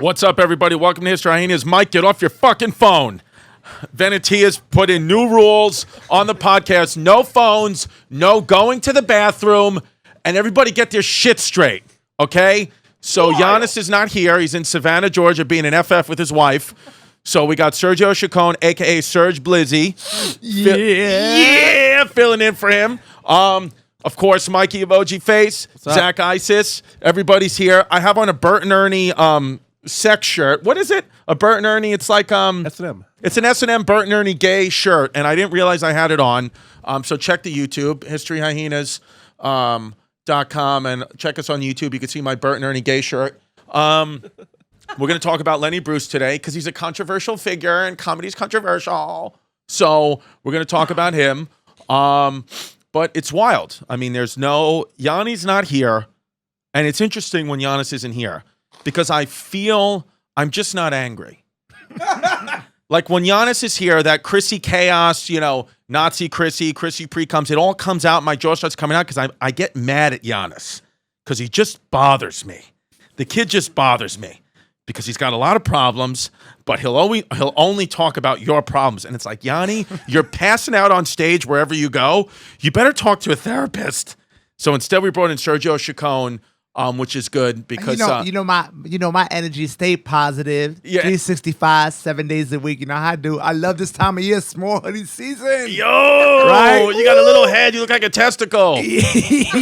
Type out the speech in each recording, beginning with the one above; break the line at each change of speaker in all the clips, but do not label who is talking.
What's up, everybody? Welcome to History Hyenas. Mike, get off your fucking phone. Venetia's put in new rules on the podcast. No phones, no going to the bathroom, and everybody get their shit straight, okay? So Yannis is not here. He's in Savannah, Georgia, being an FF with his wife. So we got Sergio Chicon, a.k.a. Serge Blizzy. Filling in for him. Of course, Mikey of OG Face, Zach Isis. Everybody's here. I have on a Bert and Ernie sex shirt. What is it? A Bert and Ernie? It's like S&M. It's an S&M Bert and Ernie gay shirt, and I didn't realize I had it on. So check the YouTube, historyhyenas.com, and check us on YouTube. You can see my Bert and Ernie gay shirt. We're going to talk about Lenny Bruce today because he's a controversial figure, and comedy's controversial. So we're going to talk about him. But it's wild. I mean, Yanni's not here, and it's interesting when Yannis isn't here. Because I feel I'm just not angry. Like when Yannis is here, that Chrissy chaos, Nazi Chrissy pre-comes, it all comes out, my jaw starts coming out because I get mad at Yannis. Because he just bothers me. The kid just bothers me. Because he's got a lot of problems, but he'll only talk about your problems. And it's like, Yanni, you're passing out on stage wherever you go. You better talk to a therapist. So instead we brought in Sergio Chicon, which is good because
my energy stay positive. Yeah. 365, 7 days a week. You know how I do. I love this time of year, small hoodie season.
Yo, right? You got a little head. You look like a testicle.
This is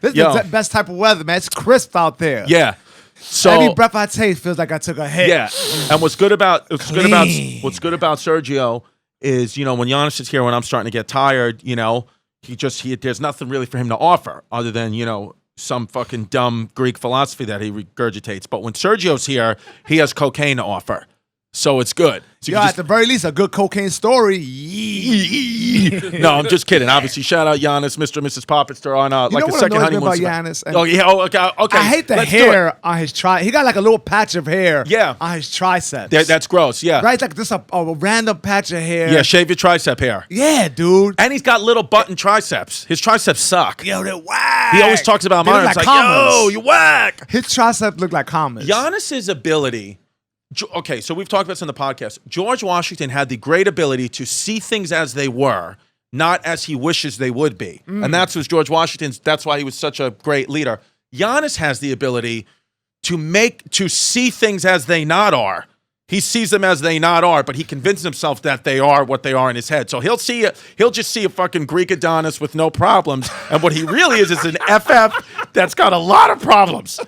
the best type of weather, man. It's crisp out there.
Yeah. So
every breath I take feels like I took a hit.
Yeah. And what's good about Sergio is, when Yannis is here, when I'm starting to get tired, there's nothing really for him to offer other than, some fucking dumb Greek philosophy that he regurgitates. But when Sergio's here, he has cocaine to offer. So it's good. So
at the very least, a good cocaine story.
No, I'm just kidding. Obviously, shout out Yannis, Mr. and Mrs. Pappas. They're on a second honeymoon.
About Yannis?
Okay.
I hate the hair on his tricep. He got like a little patch of hair on his triceps.
That's gross, yeah.
Right? Like just a random patch of hair.
Yeah, shave your tricep hair.
Yeah, dude.
And he's got little button triceps. His triceps suck.
Yo, they're whack.
He always talks about mine. It's like, yo, you whack.
His triceps look like commas.
Yannis's ability... Okay, so we've talked about this on the podcast. George Washington had the great ability to see things as they were, not as he wishes they would be. And that's why he was such a great leader. Yannis has the ability to see things as they not are. He sees them as they not are, but he convinces himself that they are what they are in his head. So he'll just see a fucking Greek Adonis with no problems, and what he really is an FF that's got a lot of problems.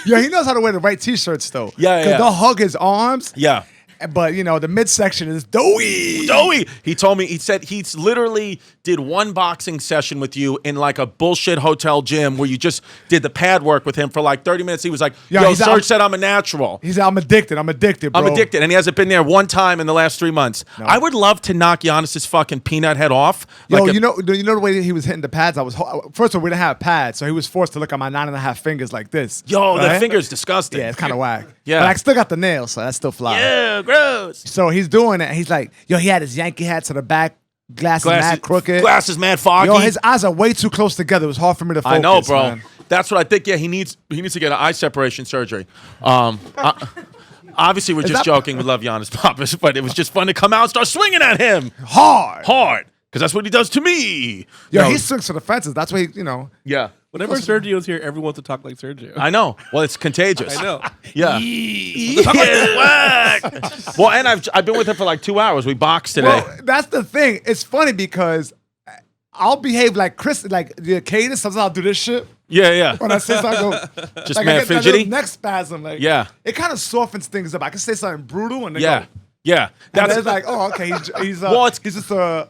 Yeah, he knows how to wear the right t-shirts though.
Yeah.
Because they'll hug his arms.
Yeah.
But, the midsection is doughy.
He told me, he said he's literally did one boxing session with you in like a bullshit hotel gym where you just did the pad work with him for like 30 minutes. He was like, Serge said I'm a natural.
He said, I'm addicted, bro.
I'm addicted. And he hasn't been there one time in the last 3 months. No. I would love to knock Yannis's fucking peanut head off.
You know the way he was hitting the pads? First of all, we didn't have pads, so he was forced to look at my 9.5 fingers like this.
That finger's disgusting.
Yeah, it's kind of whack.
Yeah.
But I still got the nails, so that's still fly.
Yeah, gross.
So he's doing it. He's like, he had his Yankee hat to the back, glasses mad crooked.
Glasses mad foggy.
His eyes are way too close together. It was hard for me to focus.
I know, bro.
Man.
That's what I think. Yeah, he needs to get an eye separation surgery. Obviously, we're just joking. We love Yannis Pappas, but it was just fun to come out and start swinging at him.
Hard.
Because that's what he does to me.
He swings for the fences. That's what
Yeah.
Whenever Sergio's here, everyone wants to talk like Sergio.
I know. Well, it's contagious.
I know.
Yeah. Well, and I've been with him for like 2 hours. We boxed today.
Well, that's the thing. It's funny because I'll behave like Chris, like the cadence. Sometimes I'll do this shit.
Yeah.
When I say something, I go
just like mad fidgety.
Neck spasm. Like, it kind of softens things up. I can say something brutal and they go.
Yeah.
That's like, oh, okay. He's just a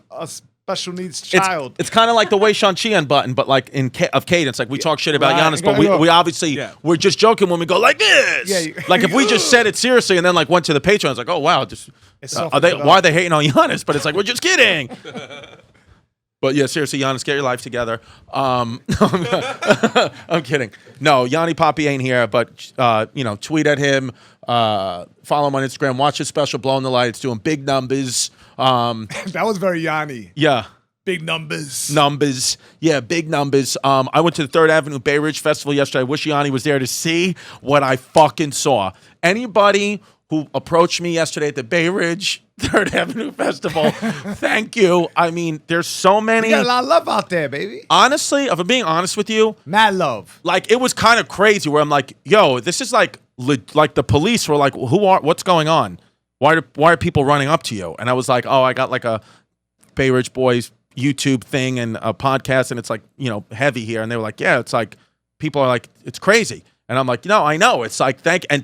special needs child.
It's kind of like the Wei Shan button, but like of cadence. Like we talk shit about Yannis, but we obviously we're just joking when we go like this. Yeah, like if we just said it seriously and then like went to the Patreon, it's like, oh wow, just why are they hating on Yannis? But it's like we're just kidding. But yeah, seriously, Yannis, get your life together. I'm kidding. No, Yanni Papi ain't here, but tweet at him, follow him on Instagram, watch his special Blowing the Light. It's doing big numbers.
That was very Yanni.
Yeah.
Big numbers.
Numbers. Yeah, big numbers. I went to the 3rd Avenue Bay Ridge Festival yesterday. I wish Yanni was there to see what I fucking saw. Anybody who approached me yesterday at the Bay Ridge 3rd Avenue Festival, thank you. I mean, there's so many.
You got a lot of love out there, baby.
Honestly, if I'm being honest with you.
Mad love.
Like, it was kind of crazy where I'm like, yo, this is like the police were like, what's going on? Why are people running up to you? And I was like, oh, I got like a Bay Ridge Boys YouTube thing and a podcast, and it's like, heavy here. And they were like, yeah, it's like, people are like, it's crazy. And I'm like, no, I know. It's like, and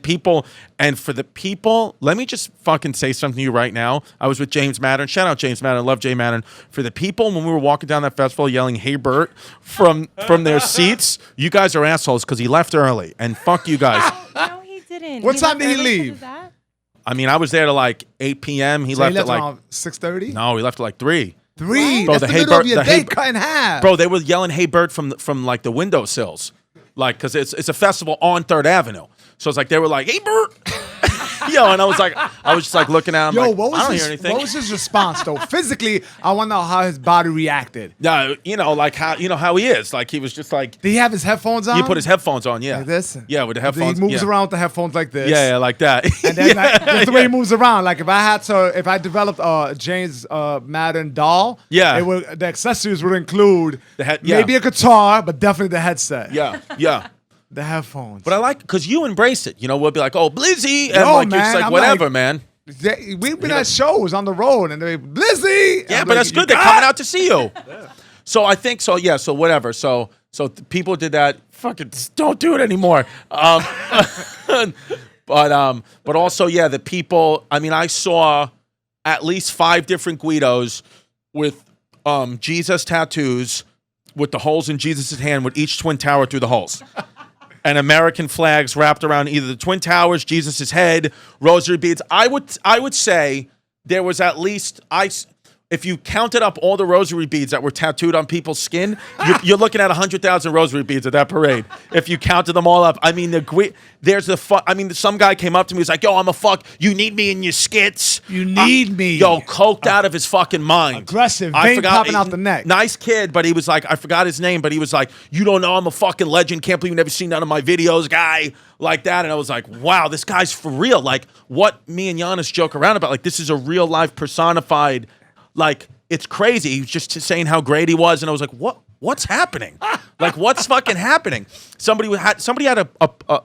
for the people, let me just fucking say something to you right now. I was with James Mattern. Shout out James Mattern. Love Jay Mattern. For the people, when we were walking down that festival yelling, hey, Bert, from their seats, you guys are assholes because he left early. And fuck you guys.
No, he didn't.
What time did he leave?
I mean, I was there to like 8 p.m. He left at like
around 6:30?
No, he left at like 3.
3?
Bro,
that's the middle of your day cut in half.
Bro, they were yelling, hey, Bert, from like the windowsills. Like, because it's a festival on 3rd Avenue. So it's like, they were like, hey, Bert. Yo, and I was just like looking at him.
Yo,
like, I don't hear anything.
What was his response, though? Physically, I want to know how his body reacted.
No, like how he is. Like, he was just like.
Did he have his headphones on?
He put his headphones on, yeah.
Like this?
Yeah, with the headphones.
He moves around with the headphones like this.
Yeah, like that.
And then that's the way he moves around. Like, if I developed a James Madden doll, the accessories would include maybe a guitar, but definitely the headset.
Yeah.
The headphones.
But I like, because you embrace it. We'll be like, oh, Blizzy. And it's like, whatever, man.
We've been at shows on the road, and they're Blizzy.
Yeah, but that's good. They're coming out to see you. Yeah. So I think so. Yeah. So whatever. So people did that. Fucking don't do it anymore. But also, yeah, the people. I mean, I saw at least 5 different Guidos with Jesus tattoos with the holes in Jesus' hand, with each twin tower through the holes. And American flags wrapped around either the Twin Towers, Jesus' head, rosary beads. I would say there was at least, if you counted up all the rosary beads that were tattooed on people's skin, you're looking at 100,000 rosary beads at that parade. If you counted them all up, I mean, some guy came up to me, he's like, yo, I'm a fuck, you need me in your skits.
You need me.
Yo, coked out of his fucking mind.
Aggressive, vein popping out the neck.
Nice kid, but he was like, I forgot his name, but he was like, you don't know I'm a fucking legend, can't believe you never seen none of my videos, guy, like that. And I was like, wow, this guy's for real. Like, what me and Yannis joke around about, like, this is a real life personified. Like, it's crazy. He was just saying how great he was, and I was like, what's happening? Like, what's fucking happening? Somebody had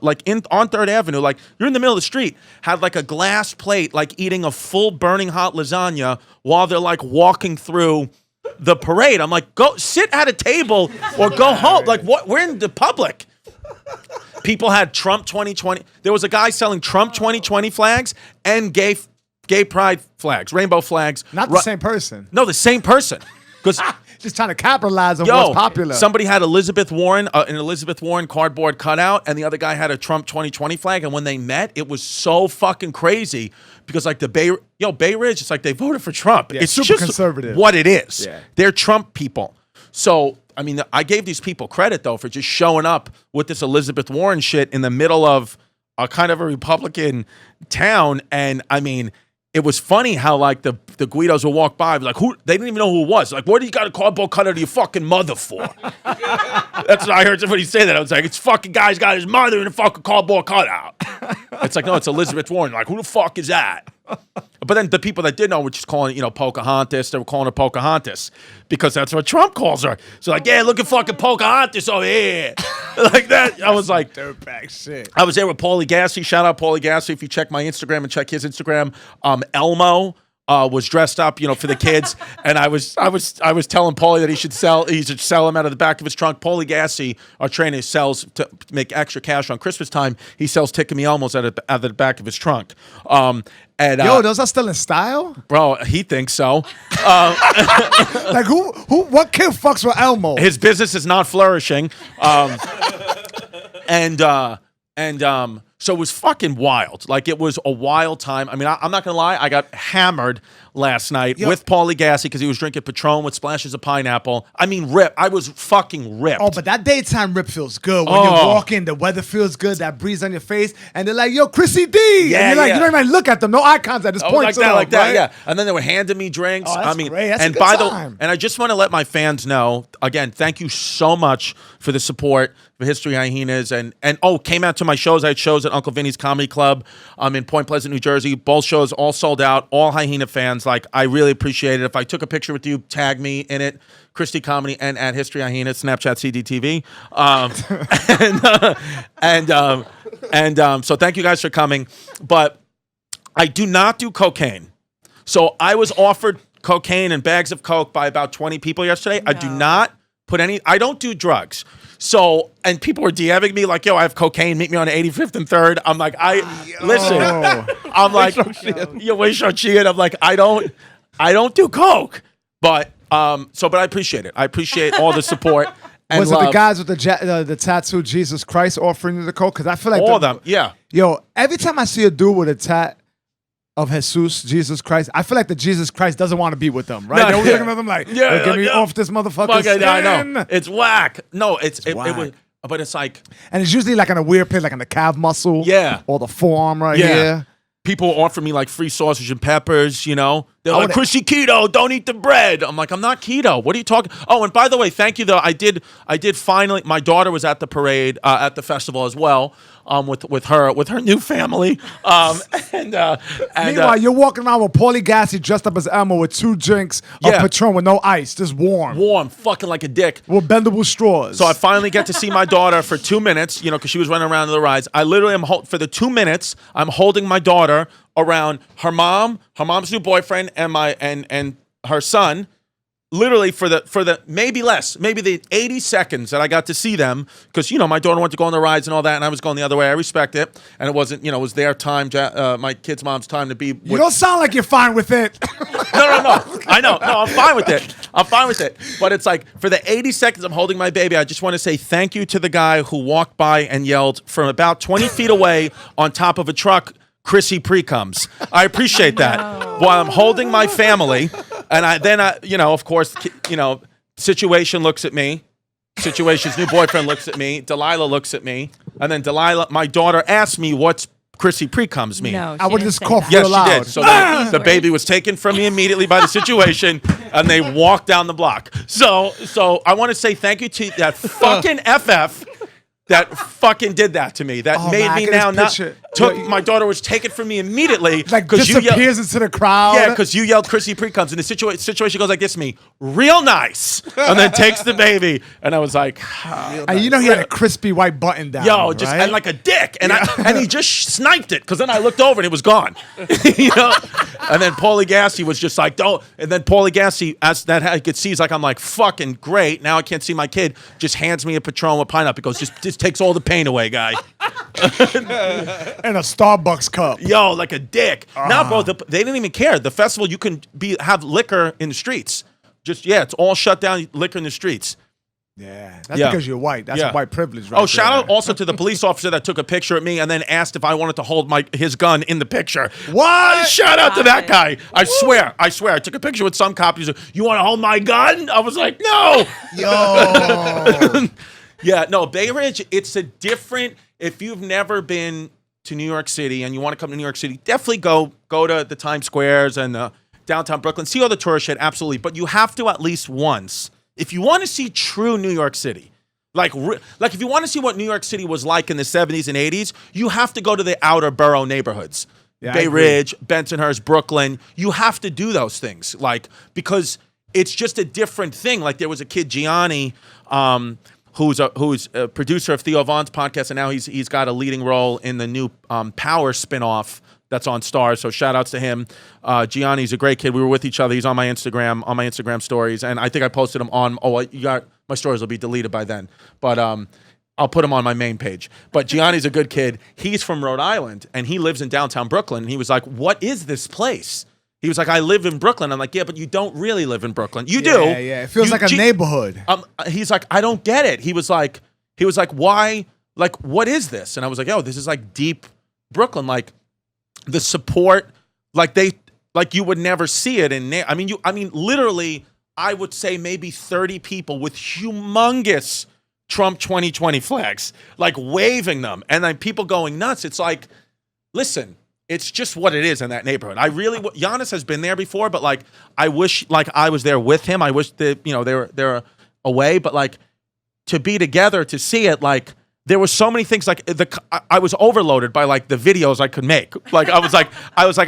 like on 3rd Avenue, like, you're in the middle of the street, had like a glass plate, like eating a full burning hot lasagna while they're like walking through the parade. I'm like, go sit at a table or go home. Like, what? We're in the public. People had Trump 2020. There was a guy selling Trump 2020 flags and gay pride flags, rainbow flags.
Not the same person.
No, the same person. Because
just trying to capitalize on what's popular.
Somebody had Elizabeth Warren, an Elizabeth Warren cardboard cutout, and the other guy had a Trump 2020 flag. And when they met, it was so fucking crazy because, like, the Bay Ridge, it's like they voted for Trump.
Yeah,
it's
super
just
conservative.
What it is.
Yeah.
They're Trump people. So, I mean, I gave these people credit, though, for just showing up with this Elizabeth Warren shit in the middle of a kind of a Republican town. And, I mean, it was funny how, like, the Guidos would walk by, like, who? They didn't even know who it was. Like, what do you got a cardboard cutout of your fucking mother for? That's what I heard somebody say that. I was like, it's fucking guy's got his mother in a fucking cardboard cutout. It's like, no, it's Elizabeth Warren. Like, who the fuck is that? But then the people that did know were just calling it, Pocahontas. They were calling her Pocahontas because that's what Trump calls her. So, like, yeah, look at fucking Pocahontas over here. Like that. I was like,
dirtbag shit.
I was there with Paulie Gassy. Shout out Paulie Gassy. If you check my Instagram and check his Instagram, Elmo was dressed up, for the kids, and I was telling Paulie that he should sell them out of the back of his trunk. Paulie Gassi, our trainer, sells to make extra cash on Christmas time. He sells Tick Me Elmos out of the back of his trunk. And,
those are still in style,
bro. He thinks so.
Like what kid fucks with Elmo?
His business is not flourishing. So it was fucking wild. Like, it was a wild time. I mean, I'm not going to lie. I got hammered last night with Paulie Gassi because he was drinking Patron with splashes of pineapple. I mean, rip. I was fucking ripped.
Oh, but that daytime rip feels good. When you're walking, the weather feels good, that breeze on your face, and they're like, yo, Chrissy D.
Yeah,
and you're like, you don't even look at them. No eye contact. Just point to them,
like that,
right?
yeah. And then they were handing me drinks.
Oh, that's great. That's
and
a good time.
And I just want to let my fans know, again, thank you so much for the support for History Hyenas. And came out to my shows. I had shows at Uncle Vinny's Comedy Club in Point Pleasant, New Jersey. Both shows all sold out. All Hyena fans. Like, I really appreciate it. If I took a picture with you, tag me in it. Christy Comedy and at History Hyenas, Snapchat, CDTV. So thank you guys for coming. But I do not do cocaine. So I was offered cocaine and bags of coke by about 20 people yesterday. No. I do not put any. I don't do drugs. So, and people were DMing me like, yo, I have cocaine, meet me on 85th and 3rd. I'm like, listen, I'm like, yo, I'm like, I don't do coke. But but I appreciate it. I appreciate all the support. And
was it the guys with the tattoo Jesus Christ offering you the coke? Because I feel like
all of them, yeah.
Yo, every time I see a dude with a tat of Jesus, Jesus Christ, I feel like the Jesus Christ doesn't want to be with them, right? They're always looking at them like, get me off this motherfucker.
I know. It's whack. No, it was, but it's like,
and it's usually like in a weird place, like in the calf muscle, or the forearm here.
People offer me like free sausage and peppers, They're like, Chrissy, keto, don't eat the bread. I'm like, I'm not keto. What are you talking? Oh, and by the way, thank you though. I did finally, my daughter was at the parade, at the festival as well, with her new family.
Meanwhile, you're walking around with Paulie Gassi dressed up as Elmo with 2 drinks of Patron with no ice, just warm.
Warm, fucking like a dick.
With bendable straws.
So I finally get to see my daughter for 2 minutes, because she was running around in the rides. I literally am, for the 2 minutes, I'm holding my daughter around her mom's new boyfriend, and her son. Literally for the maybe the 80 seconds that I got to see them, because my daughter wanted to go on the rides and all that, and I was going the other way. I respect it, and it wasn't it was their time, my kid's mom's time to be.
You don't sound like you're fine with it.
No. I know. No, I'm fine with it. But it's like, for the 80 seconds I'm holding my baby, I just want to say thank you to the guy who walked by and yelled from about 20 feet away on top of a truck, Chrissy pre-comes. I appreciate that. While I'm holding my family, and of course, Situation looks at me. Situation's new boyfriend looks at me. Delilah looks at me. And then my daughter asked me what's Chrissy pre-comes mean.
No,
I would just cough
Yes,
real loud.
she did. So the baby was taken from me immediately by the situation, and they walked down the block. So I want to say thank you to that fucking FF that fucking did that to me. That made me now not. My daughter was taken from me immediately.
Like, disappears into the crowd.
Yeah, because you yelled Chrissy pre-comes, and the situation goes like this to me, real nice, and then takes the baby, and I was like,
and he had a crispy white button down.
Yo, just
right?
and like a dick, and and he just sniped it, because then I looked over and it was gone. And then Paulie Gassi was just like, don't. And then Paulie Gassi, as that I could see, he's like, I'm like, fucking great. Now I can't see my kid. Just hands me a Patron with pineapple. He goes, just takes all the pain away, guy.
And a Starbucks cup.
Yo, like a dick. Now, bro, they didn't even care. The festival, you can have liquor in the streets. It's all shut down, liquor in the streets.
Yeah, that's because you're white. That's a white privilege, right?
Oh, shout out also to the police officer that took a picture of me and then asked if I wanted to hold his gun in the picture.
What?
Shout out to that guy. I swear. I took a picture with some cop. He's like, you want to hold my gun? I was like, no.
Yo.
Yeah, no, Bay Ridge, it's a different, if you've never been to New York City and you want to come to New York City, definitely go to the Times Squares and downtown Brooklyn. See all the tourist shit, absolutely. But you have to at least once. If you want to see true New York City, like if you want to see what New York City was like in the 70s and 80s, you have to go to the outer borough neighborhoods. Yeah, Bay Ridge, Bensonhurst, Brooklyn. You have to do those things, because it's just a different thing. Like, there was a kid, Gianni, who's a producer of Theo Von's podcast, and now he's got a leading role in the new Power spinoff that's on Stars. So shout outs to him. Gianni's a great kid. We were with each other. He's on my Instagram stories, and I think I posted him on. My stories will be deleted by then, but I'll put him on my main page. But Gianni's a good kid. He's from Rhode Island, and he lives in downtown Brooklyn. And he was like, "What is this place?" He was like, "I live in Brooklyn." I'm like, "Yeah, but you don't really live in Brooklyn. You do.
Yeah. It feels like a neighborhood."
He's like, "I don't get it." He was like, "Why? Like, what is this?" And I was like, "Oh, this is like deep Brooklyn. Like, the support, like you would never see it in. I mean, literally, I would say maybe 30 people with humongous Trump 2020 flags, like waving them, and then people going nuts. It's like, listen." It's just what it is in that neighborhood. Yannis has been there before, but like I wish like I was there with him. I wish that they're away, but like to be together to see it, like there were so many things. Like I was overloaded by like the videos I could make. Like I was like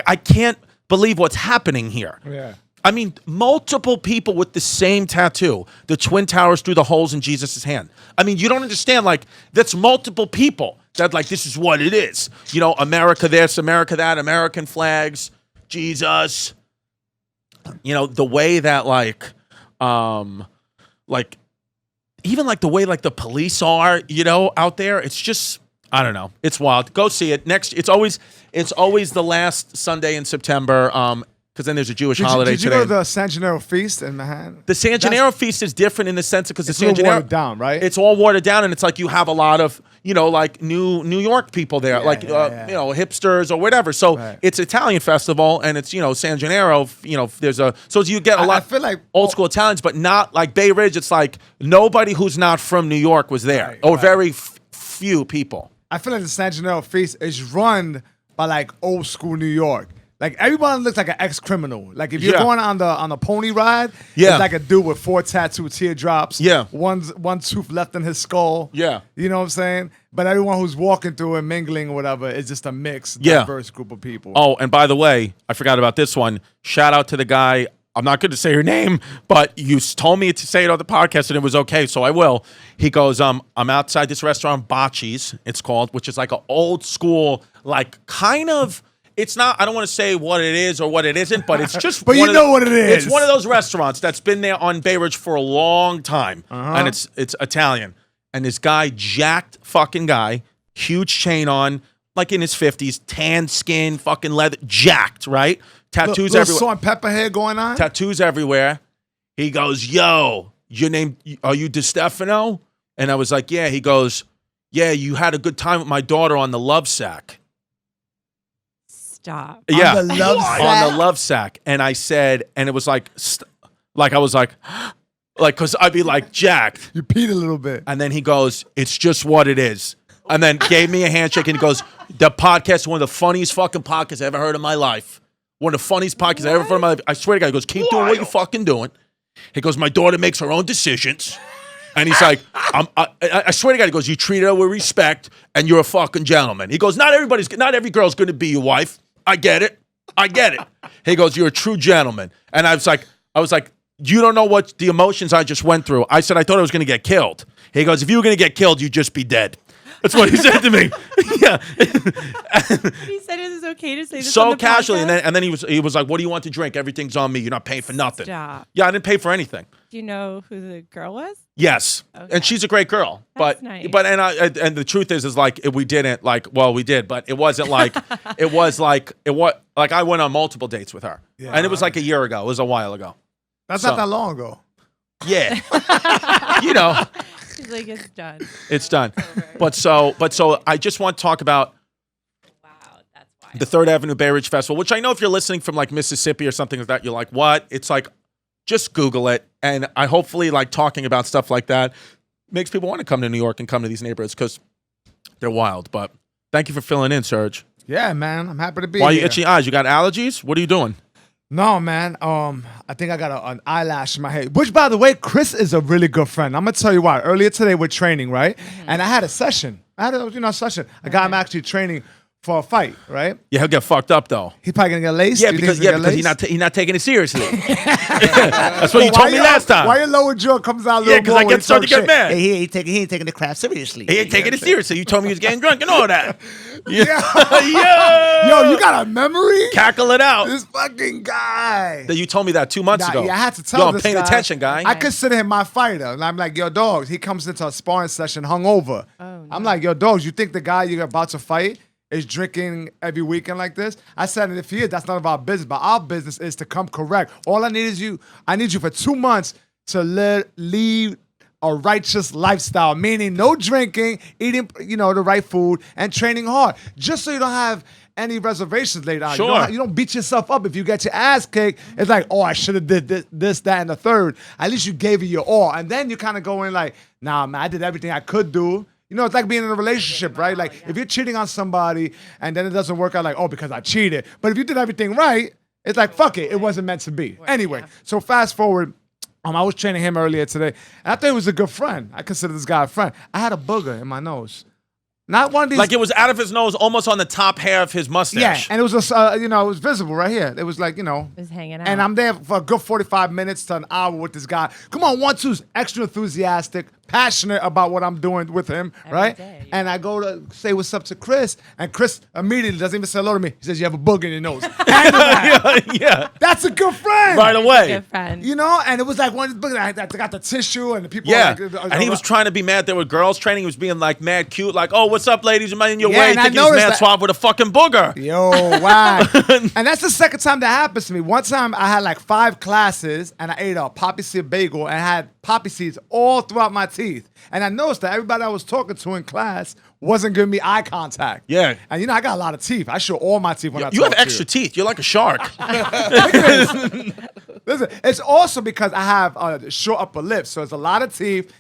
I can't believe what's happening here.
Yeah.
I mean, multiple people with the same tattoo, the Twin Towers through the holes in Jesus' hand. I mean, you don't understand, like, that's multiple people that, like, this is what it is. You know, America this, America that, American flags, Jesus. You know, the way that, even, like, the way, like, the police are, you know, out there, it's just, I don't know. It's wild. Go see it. It's always the last Sunday in September, because then there's a Jewish holiday today.
Did you go to the San Gennaro Feast in Manhattan?
The San Gennaro Feast is different in the sense because the San Gennaro
watered down, right?
It's all watered down, and it's like you have a lot of like New York people there, hipsters or whatever. So it's Italian festival, and it's San Gennaro. There's so you get a lot.
I feel like
old school Italians, but not like Bay Ridge. It's like nobody who's not from New York was there, or very few people.
I feel like the San Gennaro Feast is run by like old school New York. Like everybody looks like an ex-criminal. Like if you're going on the pony ride, it's like a dude with 4 tattooed teardrops.
Yeah.
One tooth left in his skull.
Yeah.
You know what I'm saying? But everyone who's walking through and mingling or whatever is just a mixed, diverse group of people.
Oh, and by the way, I forgot about this one. Shout out to the guy. I'm not going to say her name, but you told me to say it on the podcast and it was okay, so I will. He goes, I'm outside this restaurant, Bocce's, it's called, which is like an old school, like kind of. It's not, I don't want to say what it is or what it isn't, but it's just
but you know what it is.
It's one of those restaurants that's been there on Bay Ridge for a long time. And it's Italian. And this guy, jacked fucking guy, huge chain on, like in his 50s, tan skin, fucking leather, jacked, right? Tattoos everywhere.
Salt and pepper hair going on?
Tattoos everywhere. He goes, "Yo, your name, are you Distefano?" And I was like, "Yeah." He goes, "Yeah, you had a good time with my daughter on the Love Sack."
Stop.
Yeah,
on the Love Sack?
On the Love Sack. And I said, and it was like I was like, because I'd be like jacked.
You peed a little bit.
And then he goes, "It's just what it is." And then gave me a handshake and he goes, "The podcast is one of the funniest fucking podcasts I ever heard in my life. One of the funniest podcasts I ever heard in my life. I swear to God." He goes, "Keep doing what you're fucking doing." He goes, "My daughter makes her own decisions." And he's like, I swear to God, he goes, "You treat her with respect and you're a fucking gentleman." He goes, not every girl's going to be your wife. I get it. He goes, "You're a true gentleman." And I was like, "You don't know what the emotions I just went through." I said, "I thought I was going to get killed." He goes, "If you were going to get killed, you'd just be dead." That's what he said to me. Yeah.
He said it was okay to say this
so
on the
casually,
podcast?
and then he was like, "What do you want to drink? Everything's on me. You're not paying for nothing."
Stop.
Yeah, I didn't pay for anything.
Do you know who the girl was?
Yes,
Okay.
and she's a great girl.
That's
but
nice.
and the truth is like we didn't like. Well, we did, but it wasn't like it was like I went on multiple dates with her, and it was like a year ago. It was a while ago.
That's not that long ago.
Yeah, you know.
She's like, "It's done."
It's done. But so I just want to talk about
That's wild.
the 3rd Avenue Bay Ridge Festival, which I know if you're listening from like Mississippi or something like that, you're like, what? It's like, just Google it. And I hopefully like talking about stuff like that makes people want to come to New York and come to these neighborhoods because they're wild. But thank you for filling in, Serge.
Yeah, man. I'm happy to be here.
Why are you itching eyes? You got allergies? What are you doing?
No, man. I think I got an eyelash in my head. Which, by the way, Chris is a really good friend. I'm gonna tell you why. Earlier today, we're training, right? And I had a session. A session. I got him actually training for a fight, right?
Yeah, he'll get fucked up though.
He probably gonna get laced.
Yeah, because he's not taking it seriously. That's what you told me last time.
Why your lower jaw comes out a little
because I get started to get mad.
Hey, he ain't taking the crap seriously.
He ain't taking it seriously. You told me he was getting drunk and all that.
Yo, you got a memory?
Cackle it out.
This fucking guy.
You told me that 2 months ago.
Yeah, I had to tell
this guy. Yo, I'm paying attention, guy.
I consider him my fighter. And I'm like, yo, dogs, he comes into a sparring session hungover. Oh, no. I'm like, yo, dogs, you think the guy you're about to fight is drinking every weekend like this? I said, if he is, that's none of our business. But our business is to come correct. All I need is you. I need you for 2 months to lead a righteous lifestyle, meaning no drinking, eating, the right food, and training hard, just so you don't have any reservations later on.
Sure.
You don't beat yourself up if you get your ass kicked. It's like, oh, I should have did this, that, and the third. At least you gave it your all, and then you kind of go in like, nah, man, I did everything I could do. It's like being in a relationship, right? Like, if you're cheating on somebody and then it doesn't work out, like, oh, because I cheated. But if you did everything right, it's like, fuck it, it wasn't meant to be. Anyway, so fast forward. I was training him earlier today, and I thought he was a good friend. I consider this guy a friend. I had a booger in my nose. Not one of these.
Like it was out of his nose, almost on the top hair of his mustache.
Yeah, and it was just, it was visible right here. It was like,
It was hanging out.
And I'm there for a good 45 minutes to an hour with this guy. Come on, 1-2's extra enthusiastic, passionate about what I'm doing with him, right?
Day,
And I go to say what's up to Chris, and Chris immediately doesn't even say hello to me. He says, you have a booger in your nose.
Yeah.
That's a good friend.
Right away.
Good friend.
And it was like one of these boogers, I got the tissue, and the people
Yeah.
like,
And he was trying to be mad. There were girls training. He was being like mad cute, like, oh, what's up, ladies? Am I in your way?
and I
Thinking he's
noticed
mad
that-
suave with a fucking booger.
Yo, wow. And that's the second time that happens to me. One time I had like 5 classes and I ate a poppy seed bagel and had poppy seeds all throughout my teeth. And I noticed that everybody I was talking to in class wasn't giving me eye contact.
Yeah.
And I got a lot of teeth. I show all my teeth when I talk
You have
to
extra teeth. You're like a shark.
Listen, it's also because I have a short upper lip. So it's a lot of teeth.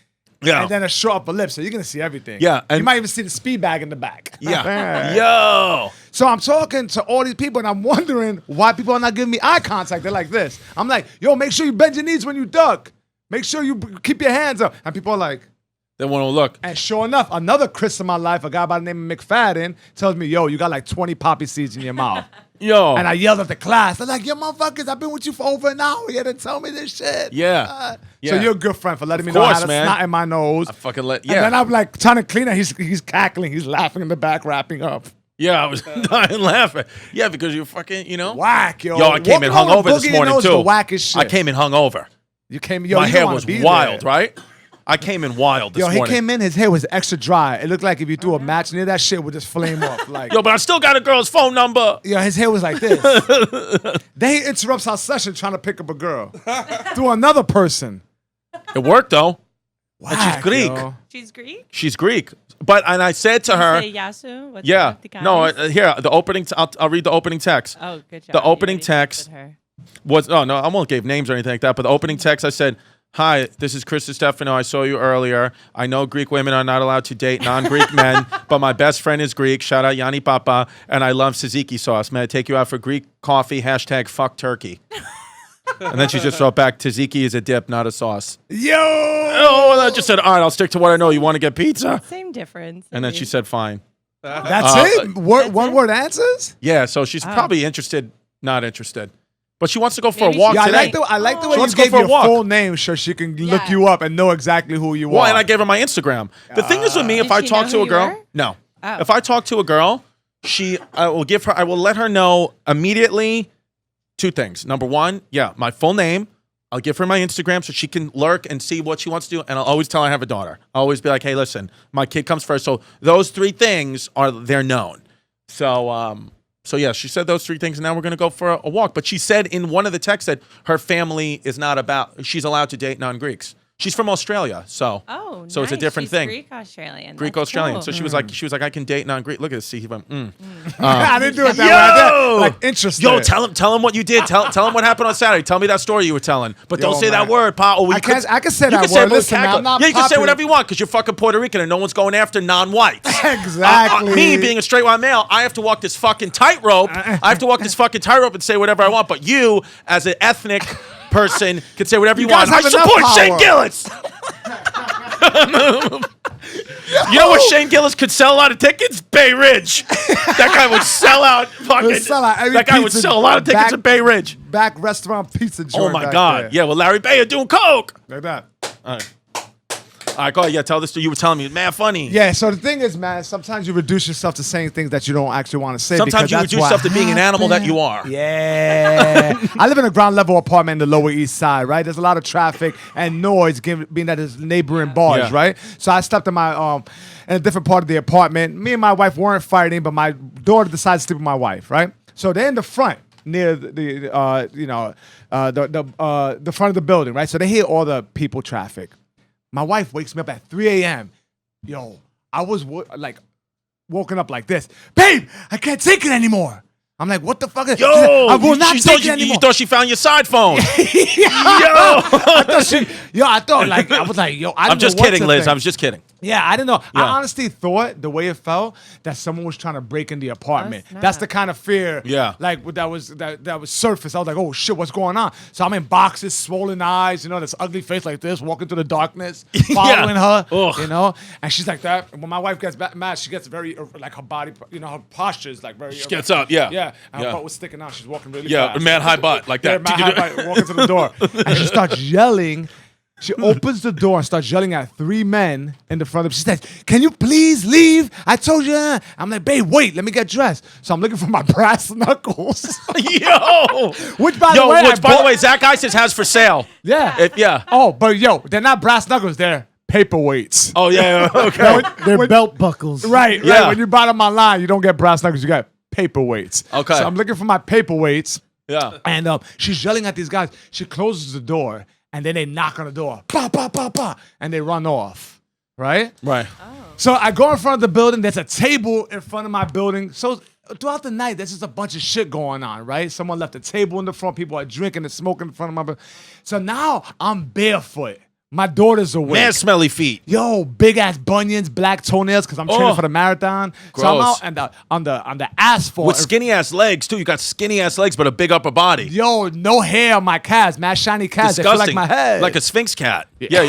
Yeah.
And then a short upper lip, so you're gonna see everything.
Yeah,
you
and-
might even see the speed bag in the back.
Yeah. Yo.
So I'm talking to all these people, and I'm wondering why people are not giving me eye contact. They're like this. I'm like, yo, make sure you bend your knees when you duck. Make sure you keep your hands up. And people are like,
They want to look.
and sure enough, another Chris in my life, a guy by the name of McFadden, tells me, yo, you got like 20 poppy seeds in your mouth.
Yo.
And I yelled at the class. They're like, yo, motherfuckers, I've been with you for over an hour. You didn't tell me this shit.
Yeah.
So
Yeah.
you're a good friend for letting me
Of
know I
course,
had a
man.
snot in my nose.
I fucking let.
And then
Yeah.
I'm like trying to clean it. He's cackling. He's laughing in the back, wrapping up.
Yeah. I was dying laughing. Yeah, because you're fucking,
Whack, yo.
Yo, I came in
Walking around
hungover
with
this
boogie in your
morning
nose
too.
is the wackest shit.
I came in hungover.
You came. Yo,
My
you
hair
don't wanna
was
be
wild,
there.
right? I came in wild this
Yo, he
morning.
came in. His hair was extra dry. It looked like if you threw a match near that shit would just flame up. Like,
Yo, but I still got a girl's phone number.
yo, his hair was like this. Then he interrupts our session trying to pick up a girl through another person.
It worked though. And she's
Whack,
Greek.
yo.
She's Greek?
She's Greek. And I said to her,
Say Yasu? What's
yeah,
up with the guys?
no, here the opening. I'll read the opening text.
Oh, good job.
The
You
opening
already
text
texted her.
Was no, I won't give names or anything like that. But the opening text, I said, "Hi, this is Chris Distefano. I saw you earlier. I know Greek women are not allowed to date non-Greek men, but my best friend is Greek. Shout out Yannis Pappas, and I love tzatziki sauce. May I take you out for Greek coffee? #fuck turkey." And then she just wrote back, "Tzatziki is a dip, not a sauce."
Yo.
Oh, and I just said, "All right, I'll stick to what I know. You want to get pizza?"
Same difference.
And then she said, "Fine."
That's it? One word answers?
Yeah, so she's probably interested, not interested. But she wants to go for a
Maybe
walk
Yeah,
today.
I like the way
She
you
wants to go
gave
for a
your
walk.
full name so she can look
Yeah.
you up and know exactly who you
Well,
are.
and I gave her my Instagram. The thing is with me, if
Did
I
she
talk
know
to
who
a
you
girl,
were?
no.
Oh.
If I talk to a girl, I will let her know immediately 2 things. Number 1, yeah, my full name. I'll give her my Instagram so she can lurk and see what she wants to do. And I'll always tell her I have a daughter. I'll always be like, hey, listen, my kid comes first. So those 3 things they're known. So yeah, she said those 3 things, and now we're gonna go for a walk. But she said in one of the texts that her family is not about. She's allowed to date non-Greeks. She's from Australia, so
Oh,
so it's a
nice.
different
She's
thing.
Greek Australian.
Greek
That's
Australian.
cool.
So she was like, I can date non-Greek. Look at this. See, he went,
I didn't do it that way. I did, like, interesting.
Yo, tell him what you did. Tell him what happened on Saturday. Tell me that story you were telling. But
Yo,
don't say that
man.
word, Pa. Or
I can say
you
that
can say
word.
it, but
Listen,
cackle.
I'm not
yeah, you can say
popular.
whatever you want because you're fucking Puerto Rican and no one's going after non-whites.
Exactly.
Me being a straight white male, I have to walk this fucking tightrope. I have to walk this fucking tightrope and say whatever I want. But you, as an ethnic person, can say whatever you
guys
want. I
have enough
support Shane
power.
Gillis. You know where Shane Gillis could sell a lot of tickets? Bay Ridge. That guy would sell out. That guy would sell a lot of tickets at Bay Ridge.
Back restaurant pizza joint.
Oh my
back
God.
there.
Yeah, well, Larry Bayer doing coke.
Like that.
All right, go ahead. Yeah, tell this story. You were telling me, man, funny.
Yeah, so the thing is, man, sometimes you reduce yourself to saying things that you don't actually want to say.
Sometimes
because
you
that's
reduce
what
yourself to being an animal that you are.
Yeah. I live in a ground level apartment in the Lower East Side, right? There's a lot of traffic and noise being that there's neighboring bars,
Yeah.
right? So I slept in my in a different part of the apartment. Me and my wife weren't fighting, but my daughter decided to sleep with my wife, right? So they're in the front near the front of the building, right? So they hear all the people traffic. My wife wakes me up at 3 a.m. Yo, I was woken up like this. Babe, I can't take it anymore. I'm like, what the fuck?
Yo,
I will not take it anymore.
You thought she found your side phone.
I thought like, I was like, yo, I
I'm
didn't
just
know what
kidding,
to
Liz.
think.
I was just kidding.
Yeah, I didn't know.
Yeah.
I honestly thought the way it felt that someone was trying to break in the apartment.
Oh, snap.
That's the kind of fear.
Yeah.
Like that was surface. I was like, oh shit, what's going on? So I'm in boxes, swollen eyes, this ugly face like this, walking through the darkness, following her,
Ugh.
and she's like that. And when my wife gets mad, she gets very like her body, her posture is like very.
She gets up, yeah.
Yeah. And her
Yeah.
butt was sticking out. She's walking really
Yeah,
fast.
man, high butt like
Yeah,
that.
man, high butt, walking to the door, and she starts yelling. She opens the door and starts yelling at 3 men in the front of her. She says, "Can you please leave? I told you." I'm like, "Babe, wait, let me get dressed." So I'm looking for my brass knuckles.
Yo.
Which, by the way,
Zach Isis has for sale.
yeah.
Yeah.
Oh, but yo, they're not brass knuckles. They're paperweights.
Oh, yeah. Okay.
They're belt buckles.
Right.
Yeah.
When you buy them online, you don't get brass knuckles. You get paperweights.
Okay.
So I'm looking for my paperweights.
Yeah.
And she's yelling at these guys. She closes the door, and then they knock on the door. Bah, bah, bah, bah, and they run off. Right?
Right.
So I go in front of the building. There's a table in front of my building. So throughout the night, there's just a bunch of shit going on, right? Someone left a table in the front. People are drinking and smoking in front of my building. So now I'm barefoot. My daughter's awake.
Man, smelly feet.
Yo, big ass bunions, black toenails, because I'm training for the marathon. So I'm
Gross.
out on the asphalt.
With skinny ass legs, too. You got skinny ass legs, but a big upper body.
Yo, no hair on my calves, mad shiny calves. They feel
Disgusting.
like my head.
Like a Sphinx cat. Yeah.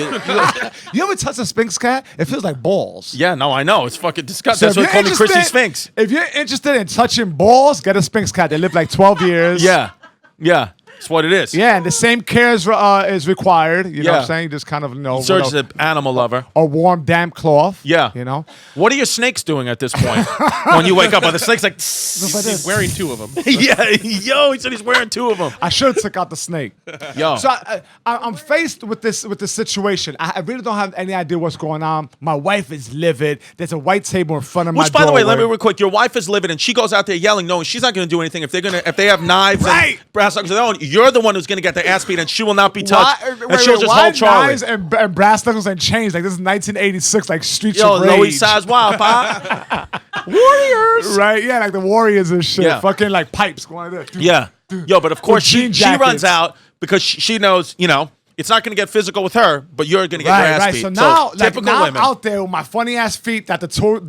You ever touch a Sphinx cat? It feels like balls.
Yeah, no, I know. It's fucking disgusting.
So
That's why they call me Chrissy Sphinx.
If you're interested in touching balls, get a Sphinx cat. They live like 12 years.
Yeah. Yeah. That's what it is.
Yeah, and the same care is required. You know what
Yeah.
I'm saying? Just kind of,
Serge's an animal lover.
a warm, damp cloth.
Yeah. What are your snakes doing at this point? When you wake up, are the snakes like,
He's wearing 2 of them.
yeah, yo, he said he's wearing 2 of them.
I should have took out the snake.
Yo.
So I'm faced with this situation. I really don't have any idea what's going on. My wife is livid. There's a white table in front of my
Which, by the way, let me
doorway.
real quick. Your wife is livid, and she goes out there yelling, knowing she's not going to do anything. If they have knives
Right.
and brass knuckles of their own, you're the one who's going to get their ass beat, and she will not be touched. And she'll just
why
hold Charlie.
knives and brass knuckles and chains? Like this is 1986, like Streets
Yo,
of Rage.
Lower East Side's wild, pa. Warriors.
Right? Yeah, like the Warriors and shit.
Yeah.
Fucking like pipes going like this.
Yeah. Yo, but of course
jean
she runs
jackets.
out because she knows, it's not going to get physical with her, but you're going to get your ass
Right.
beat.
So now,
typical
now I'm
women.
out there with my funny ass feet that the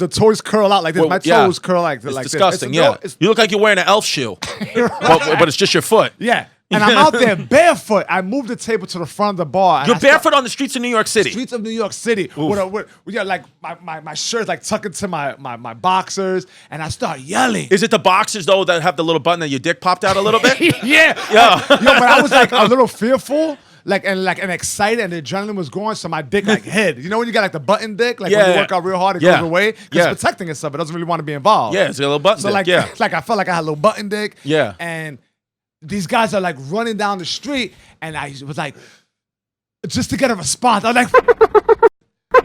toes curl out like this.
Well,
My
yeah.
toes curl like
It's
this.
disgusting,
It's
yeah. You look like you're wearing an elf shoe, but it's just your foot.
Yeah. And I'm out there barefoot. I moved the table to the front of the bar. and
You're
I start-
barefoot on the streets of New York City.
Streets of New York City. Like my shirt's like tucked into my boxers, and I start yelling.
Is it the boxers, though, that have the little button that your dick popped out a little bit?
Yeah.
Yeah.
Yo, but I was like a little fearful. And excited, and the adrenaline was going, so my dick like hid. You know when you got like the button dick, like when
Yeah.
you work out real hard, it
Yeah.
goes away because
Yeah.
it's protecting itself. It doesn't really want to be involved.
Yeah, it's a little button
So
dick,
like,
yeah.
like I felt like I had a little button dick.
Yeah.
And these guys are like running down the street, and I was like, just to get a response, I was like,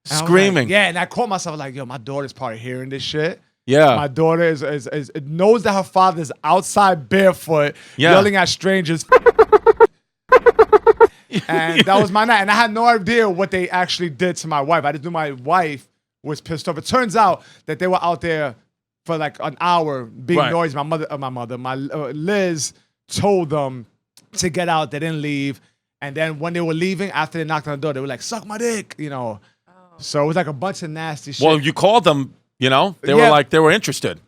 Screaming.
yeah, and I caught myself like, yo, my daughter's probably hearing this shit.
Yeah.
My daughter is knows that her father's outside barefoot,
Yeah.
yelling at strangers. And that was my night. And I had no idea what they actually did to my wife. I just knew my wife was pissed off. It turns out that they were out there for like an hour being
Right.
noisy. My Liz told them to get out. They didn't leave. And then when they were leaving, after they knocked on the door, they were like, suck my dick, So it was like a bunch of nasty shit.
Well, you called them, they
Yeah.
were like, they were interested.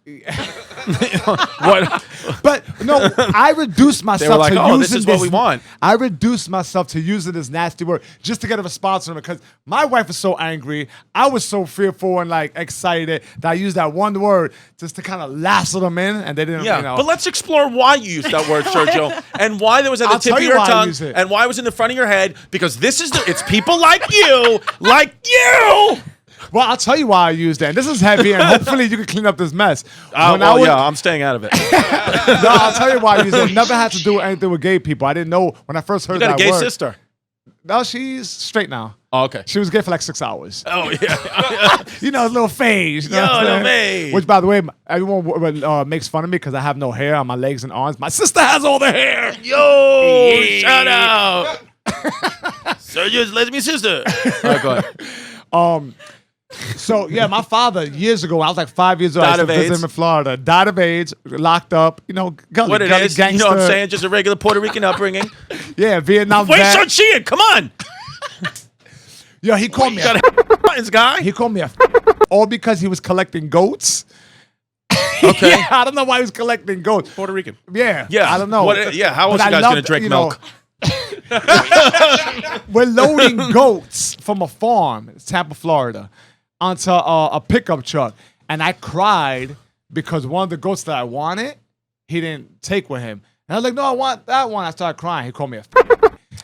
What?
But no, I reduced myself
like,
to
"Oh,
using
this is what we want."
I reduced myself to using this nasty word just to get a response from it because my wife was so angry. I was so fearful and like excited that I used that one word just to kind of lasso them in, and they didn't.
Yeah,
You know.
but let's explore why you used that word, Sergio, and why there was at the
I'll
tip
tell
of
you
your
why I
tongue,
use it.
and why it was in the front of your head. Because this is it's people like you, like you.
Well, I'll tell you why I used that. And this is heavy, and hopefully you can clean up this mess.
I'm staying out of it.
No, I'll tell you why I used it. It never had to do anything with gay people. I didn't know when I first heard
You got
that
a gay
word.
sister.
No, she's straight now.
Oh, okay.
She was gay for like 6 hours.
Oh yeah.
You know, a little phase. You know what I'm
little
saying?
phase.
Which, by the way, everyone makes fun of me because I have no hair on my legs and arms. My sister has all the hair.
Yo, shout out. Sergio's lesbian sister. Go ahead.
So, yeah, my father, years ago, when I was like 5 years old, I
Died
used to
of
visit
AIDS.
him in Florida. Died of AIDS, locked up, you know, gully,
What it
gully
is,
gangster.
you know what I'm saying? Just a regular Puerto Rican upbringing.
Yeah, Vietnam
Wait,
vet.
Sean Sheehan, come on.
Yo, he called me
You got this guy?
He called me a all because he was collecting goats.
Okay.
Yeah, I don't know why he was collecting goats.
Puerto Rican.
Yeah,
Yeah.
I don't know.
How else
But
you
I
guys going to
loved,
drink
you know,
milk?
We're loading goats from a farm, Tampa, Florida, onto a pickup truck, and I cried because one of the goats that I wanted, he didn't take with him. And I was like, "No, I want that one." I started crying. He called me a.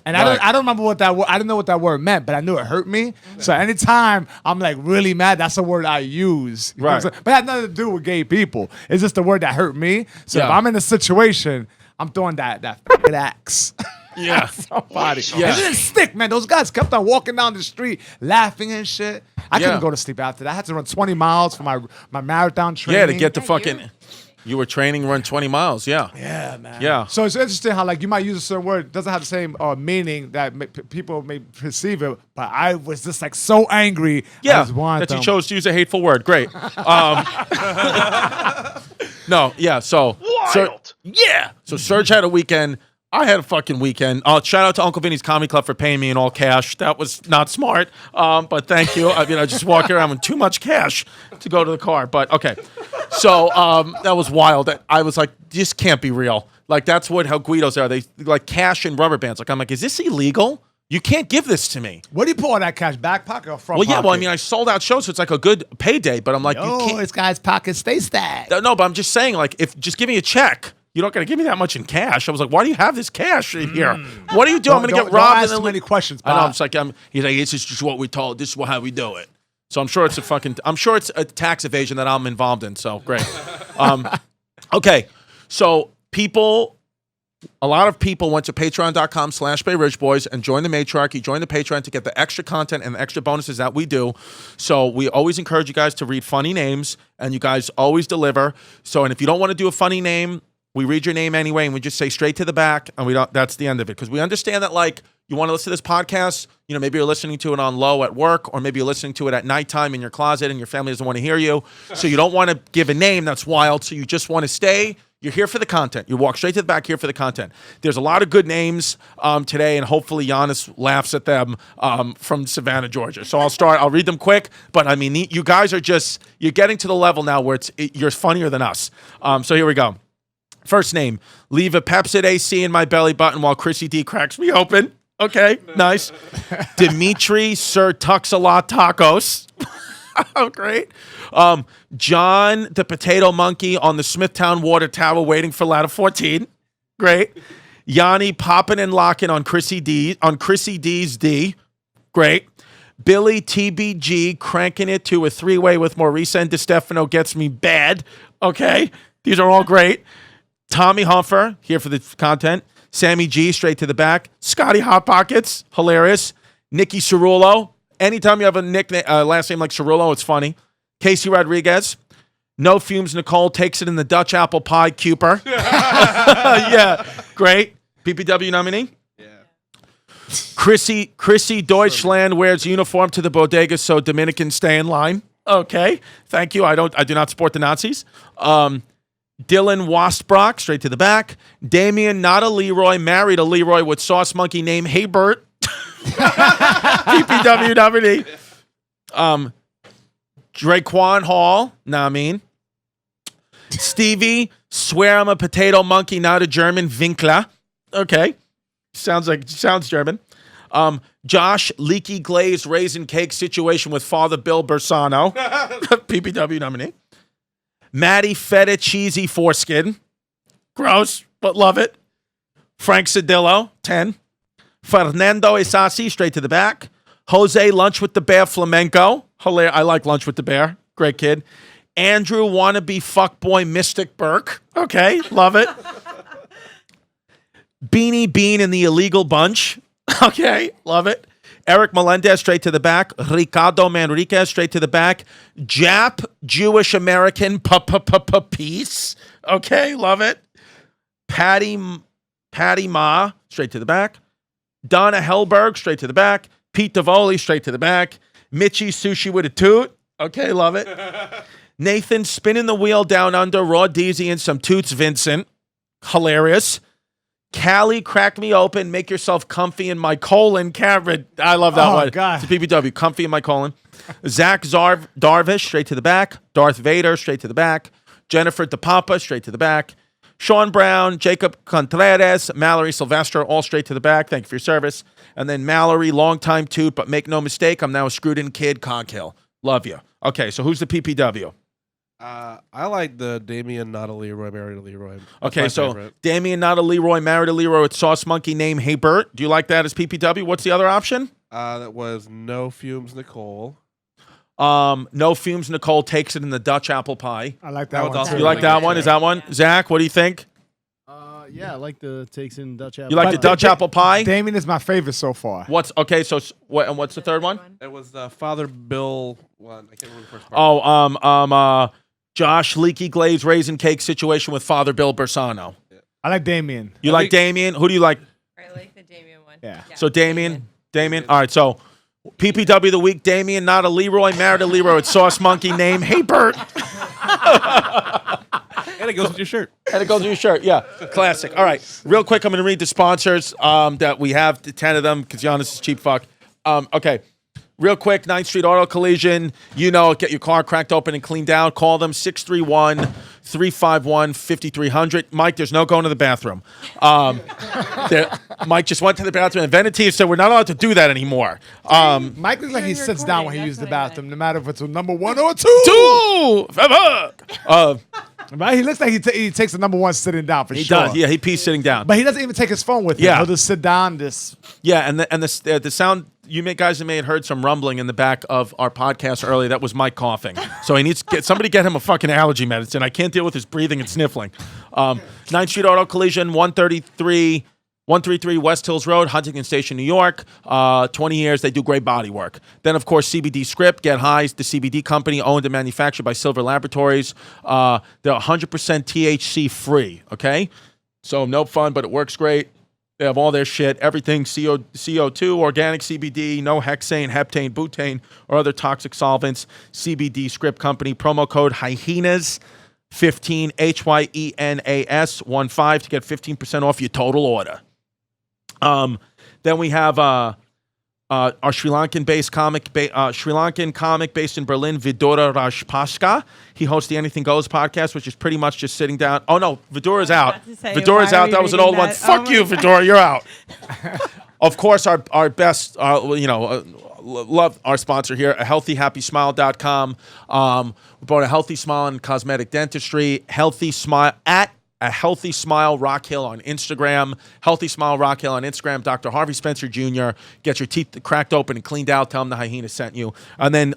And
Right.
I don't remember what that word. I didn't know what that word meant, but I knew it hurt me. So anytime I'm like really mad, that's a word I use. You know what I'm
Right.
saying? But it had nothing to do with gay people. It's just the word that hurt me. So if
Yeah.
I'm in a situation, I'm throwing that axe.
Yeah.
Somebody.
Yeah.
It didn't stick, man. Those guys kept on walking down the street laughing and shit. I
Yeah.
couldn't go to sleep after that. I had to run 20 miles for my marathon training.
Yeah, to get the fucking. You were training, run 20 miles. Yeah.
Yeah, man.
Yeah.
So it's interesting how like you might use a certain word, it doesn't have the same meaning that people may perceive it. But I was just like so angry. I
Yeah,
just wanted
that you
them.
chose to use a hateful word. Great. No, yeah. So, so Serge had a weekend. I had a fucking weekend. Shout out to Uncle Vinny's Comedy Club for paying me in all cash. That was not smart, but thank you. I mean, I just walked around with too much cash to go to the car. But okay, so that was wild. I was like, this can't be real. Like that's how Guidos are. They like cash and rubber bands. Like I'm like, is this illegal? You can't give this to me.
Where do you pull all that cash? Back pocket or front
Well, yeah.
pocket?
Well, I mean, I sold out shows, so it's like a good payday. But I'm like, you
Oh,
can't.
this guy's pocket stay stacked.
No, but I'm just saying, like, if just give me a check. You're not going to give me that much in cash. I was like, why do you have this cash in here? What are you doing? I'm going to get
Don't
robbed.
ask
and then
too many questions,
I know.
Bob.
I'm just like, he's like, this is just what we told. This is how we do it. So I'm sure it's a tax evasion that I'm involved in. So great. Okay. So a lot of people went to patreon.com/BayRidgeBoys and joined the matriarchy, joined the Patreon to get the extra content and the extra bonuses that we do. So we always encourage you guys to read funny names, and you guys always deliver. So, and if you don't want to do a funny name, we read your name anyway, and we just say straight to the back, and that's the end of it. Because we understand that, like, you want to listen to this podcast, you know, maybe you're listening to it on low at work, or maybe you're listening to it at nighttime in your closet and your family doesn't want to hear you. So you don't want to give a name that's wild, so you just want to stay. You're here for the content. You walk straight to the back here for the content. There's a lot of good names today, and hopefully Yannis laughs at them from Savannah, Georgia. So I'll read them quick, but I mean, you guys are you're getting to the level now where you're funnier than us. So here we go. First name, leave a Pepsi AC in my belly button while Chrissy D cracks me open. Okay, nice. Dimitri Sir Tux-a-Lot Tacos. Oh, great. John the Potato Monkey on the Smithtown Water Tower waiting for ladder 14. Great. Yanni popping and locking on Chrissy D's D. Great. Billy TBG cranking it to a three-way with Maurice and Distefano gets me bad. Okay. These are all great. Tommy Humfer, here for the content. Sammy G, straight to the back. Scotty Hot Pockets, hilarious. Nicky Cerullo. Anytime you have a nickname, last name like Cerullo, it's funny. Casey Rodriguez. No Fumes Nicole takes it in the Dutch apple pie Cooper. Yeah, great. PPW nominee. Yeah. Chrissy Deutschland wears uniform to the bodega so Dominicans stay in line. Okay, thank you. I do not support the Nazis. Dylan Wastbrock, straight to the back. Damien, not a Leroy, married a Leroy with sauce monkey name Haybert. PPW nominee. Draquan Hall, nah, I mean. Stevie, swear I'm a potato monkey, not a German. Winkler. Okay. Sounds German. Josh, leaky glazed raisin cake situation with Father Bill Bersano. PPW nominee. Maddie, feta cheesy foreskin. Gross, but love it. Frank Cedillo, 10. Fernando Isasi, straight to the back. Jose, lunch with the bear flamenco. Hilarious. I like lunch with the bear. Great kid. Andrew, wannabe fuckboy Mystic Burke. Okay, love it. Beanie Bean and the Illegal Bunch. Okay, love it. Eric Melendez, straight to the back. Ricardo Manriquez, straight to the back. Jap, Jewish American, peace. Okay, love it. Patty Ma, straight to the back. Donna Hellberg, straight to the back. Pete Davoli, straight to the back. Mitchie, sushi with a toot. Okay, love it. Nathan, spinning the wheel down under. Raw Deezy and some toots, Vincent. Hilarious. Callie, crack me open. Make yourself comfy in my colon. Karen, I love that one.
God.
It's a PPW, comfy in my colon. Zach Darvish, straight to the back. Darth Vader, straight to the back. Jennifer DePapa, straight to the back. Sean Brown, Jacob Contreras, Mallory Sylvester, all straight to the back. Thank you for your service. And then Mallory, long-time toot, but make no mistake, I'm now a screwed-in kid, Coghill. Love you. Okay, so who's the PPW?
I like the Damien, not a Leroy, married a Leroy. That's
Okay,
my
so
favorite.
Damien, not a Leroy, married a Leroy with Sauce Monkey name Hey Bert. Do you like that as PPW? What's the other option?
That was No Fumes Nicole.
No Fumes Nicole takes it in the Dutch apple pie.
I like
That
that
was
one.
also
too.
You like that one? Is that one? Zach, what do you think?
Yeah, I like the takes in Dutch apple.
You like
But
the Dutch apple pie?
Damien is my favorite so far.
What's okay? So and what's the third one?
It was the Father Bill one. I can't remember the first part.
Oh, Josh leaky glazed raisin cake situation with Father Bill Bersano.
I like Damien.
You like Damien? Who do you like?
I like the Damien one.
Yeah.
So Damien. All right. So PPW of the week. Damien, not a Leroy, married a Leroy with Sauce Monkey name Hey Bert.
And it goes with your shirt.
And it goes with your shirt. Yeah. Classic. All right. Real quick, I'm going to read the sponsors that we have, 10 of them, because Yannis is cheap fuck. Okay. Real quick, 9th Street Auto Collision. You know, get your car cracked open and cleaned out. Call them 631-351-5300. Mike, there's no going to the bathroom. Mike just went to the bathroom, and Venetia said we're not allowed to do that anymore.
Mike looks like he
During
sits down when
recording,
he uses the
that's what I
bathroom, no matter if it's a number 1 or a 2. Right? He looks like he takes the number 1 sitting down for
He
sure.
does. Yeah, he pees sitting down.
But he doesn't even take his phone with him.
Yeah.
He'll just sit down.
Yeah, and the sound guys may have heard some rumbling in the back of our podcast earlier. That was Mike coughing. So he needs to somebody get him a fucking allergy medicine. I can't deal with his breathing and sniffling. 9th Street Auto Collision, 133 West Hills Road, Huntington Station, New York. 20 years, they do great body work. Then, of course, CBD Script, Get Highs, the CBD company owned and manufactured by Silver Laboratories. They're 100% THC free, okay? So no fun, but it works great. They have all their shit, everything CO2, organic CBD, no hexane, heptane, butane, or other toxic solvents. CBD Script Company, promo code Hyenas 15, HYENAS 15 to get 15% off your total order. Then we have our Sri Lankan comic based in Berlin, Vidura Rajpaska. He hosts the Anything Goes podcast, which is pretty much just sitting down. Oh no, Vidura's out.
about to say,
Vidura's
why are
out.
we
That was an
reading
old one.
that?
Fuck
Oh
you,
my
Vidura. You're out. Of course, our best, love our sponsor here, ahealthyhappysmile.com. We brought a Healthy Smile in cosmetic dentistry. Healthy Smile at A Healthy Smile Rock Hill on Instagram. Healthy Smile Rock Hill on Instagram. Dr. Harvey Spencer Jr. Get your teeth cracked open and cleaned out. Tell him the hyena sent you. And then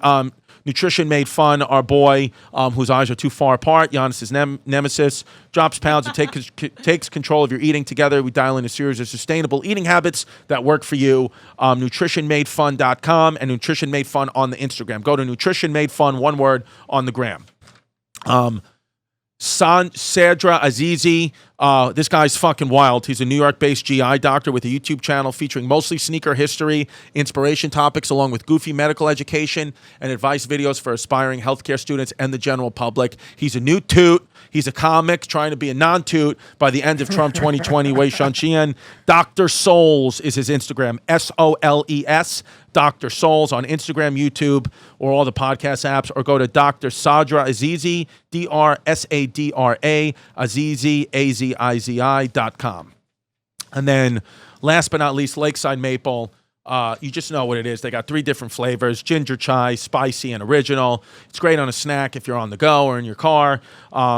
Nutrition Made Fun, our boy, whose eyes are too far apart, Yannis' nemesis, drops pounds and takes control of your eating. Together, we dial in a series of sustainable eating habits that work for you. NutritionMadeFun.com and Nutrition Made Fun on the Instagram. Go to Nutrition Made Fun, one word, on the gram. Sadra Azizi, this guy's fucking wild. He's a New York-based GI doctor with a YouTube channel featuring mostly sneaker history, inspiration topics, along with goofy medical education and advice videos for aspiring healthcare students and the general public. He's a new toot. He's a comic trying to be a non-toot by the end of Trump 2020. Wei Shanqian. Dr. Souls is his Instagram. SOLES. Dr. Souls on Instagram, YouTube, or all the podcast apps. Or go to Dr. Sadra Azizi, DRSADRA, Azizi, AZIZI.com. And then last but not least, Lakeside Maple. You just know what it is. They got 3 different flavors: ginger chai, spicy, and original. It's great on a snack if you're on the go or in your car.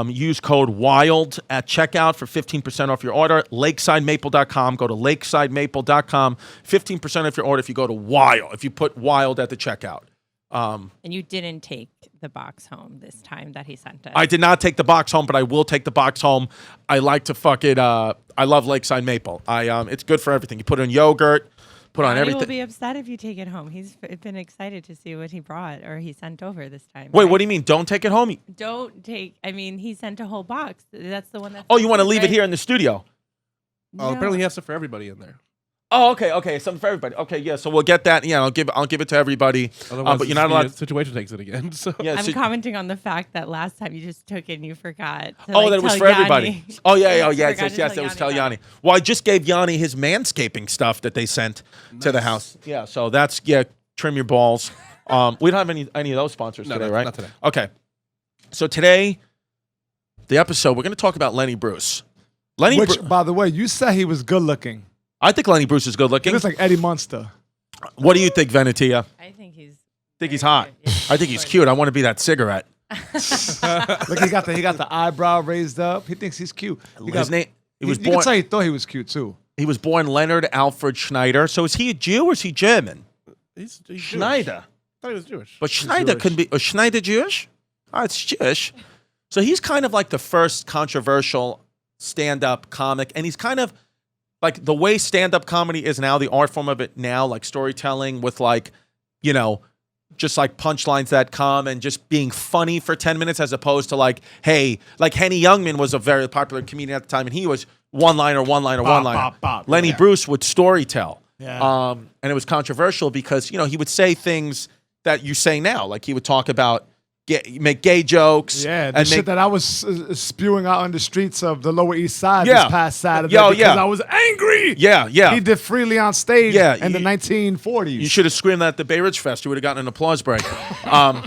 Use code WILD at checkout for 15% off your order. LakesideMaple.com. Go to LakesideMaple.com. 15% off your order if you go to WILD. If you put WILD at the checkout.
And you didn't take the box home this time that he sent us.
I did not take the box home, but I will take the box home. I like to fuck it. I love Lakeside Maple. It's good for everything. You put it in yogurt. Put on
Yanni
everything.
will be upset if you take it home. He's been excited to see what he brought or he sent over this time.
Wait,
right?
what do you mean? Don't take it home?
Don't take. I mean, he sent a whole box. That's the one that.
Oh, you want to leave it here in the studio?
Oh, apparently he has stuff for everybody in there.
Oh, okay, something for everybody. Okay, yeah, so we'll get that. Yeah, I'll give it to everybody.
Otherwise,
but you're not allowed.
Situation takes it again. So
Yeah,
I'm commenting on the fact that last time you just took it and you forgot. To,
that it was
tell
for everybody.
Yanni.
Oh yeah,
You
yes,
forgot to
it was tell
about
Yanni. Well, I just gave Yanni his manscaping stuff that they sent to the house. Yeah, so that's trim your balls. We don't have any of those sponsors today, right?
Not today.
Okay, so today, the episode we're going to talk about Lenny Bruce.
Which, by the way, you said he was good looking.
I think Lenny Bruce is good
He
looking.
looks like Eddie Munster.
What do you think, Venetia?
I think he's.
Think he's
very
hot.
good. Yeah.
I think he's cute. I want to be that cigarette.
Look, he got the eyebrow raised up. He thinks he's cute.
His name. He was
You
born.
can tell he thought he was cute too.
He was born Leonard Alfred Schneider. So is he a Jew or is he German?
he's Jewish.
Schneider.
I thought he was Jewish.
But Schneider
Jewish.
could be. Is Schneider Jewish? Oh, it's Jewish. So he's kind of like the first controversial stand-up comic, and he's kind of like the way stand-up comedy is now, the art form of it now, like storytelling with like, just like punchlines that come and just being funny for 10 minutes as opposed to like, hey, like Henny Youngman was a very popular comedian at the time, and he was one-liner. Lenny Bruce would storytell.
Yeah.
And it was controversial because, he would say things that you say now. Like he would talk about, make gay jokes.
Yeah, the
and
shit
make,
that I was spewing out on the streets of the Lower East Side
Yeah.
this past Saturday
Yo,
because
yeah.
I was angry.
Yeah.
He did freely on stage
Yeah,
in the 1940s.
You should have screamed that at the Bay Ridge Fest. You would have gotten an applause break.
Well,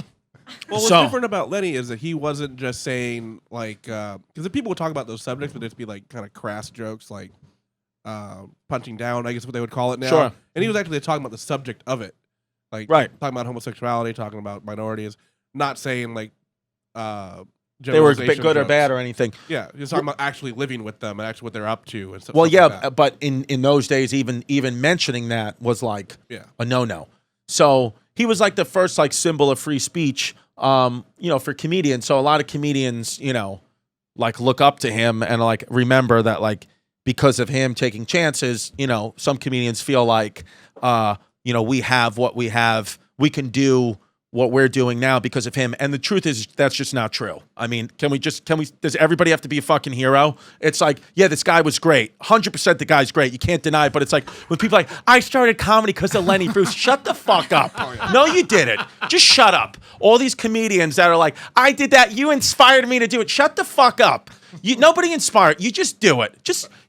what's
So-
different about Lenny is that he wasn't just saying like, because the people would talk about those subjects, but it'd be like kind of crass jokes, like punching down, I guess what they would call it now.
Sure.
And he was actually talking about the subject of it, like
Right.
talking about homosexuality, talking about minorities, not saying like
They were
generalization
good or
jokes.
bad or anything.
Yeah, he was talking about actually living with them and actually what they're up to and stuff.
Well,
stuff
yeah,
like that.
but in those days, even mentioning that was like
Yeah.
a no-no. So he was like the first like symbol of free speech, for comedians. So a lot of comedians, like look up to him and like remember that like because of him taking chances, some comedians feel like, we have what we have, we can do what we're doing now because of him. And the truth is that's just not true. I mean, does everybody have to be a fucking hero? It's like, yeah, this guy was great. 100% the guy's great. You can't deny it. But it's like when people are like, I started comedy because of Lenny Bruce. Shut the fuck up. No, you didn't. Just shut up. All these comedians that are like, I did that. You inspired me to do it. Shut the fuck up. Nobody inspired. You just do it.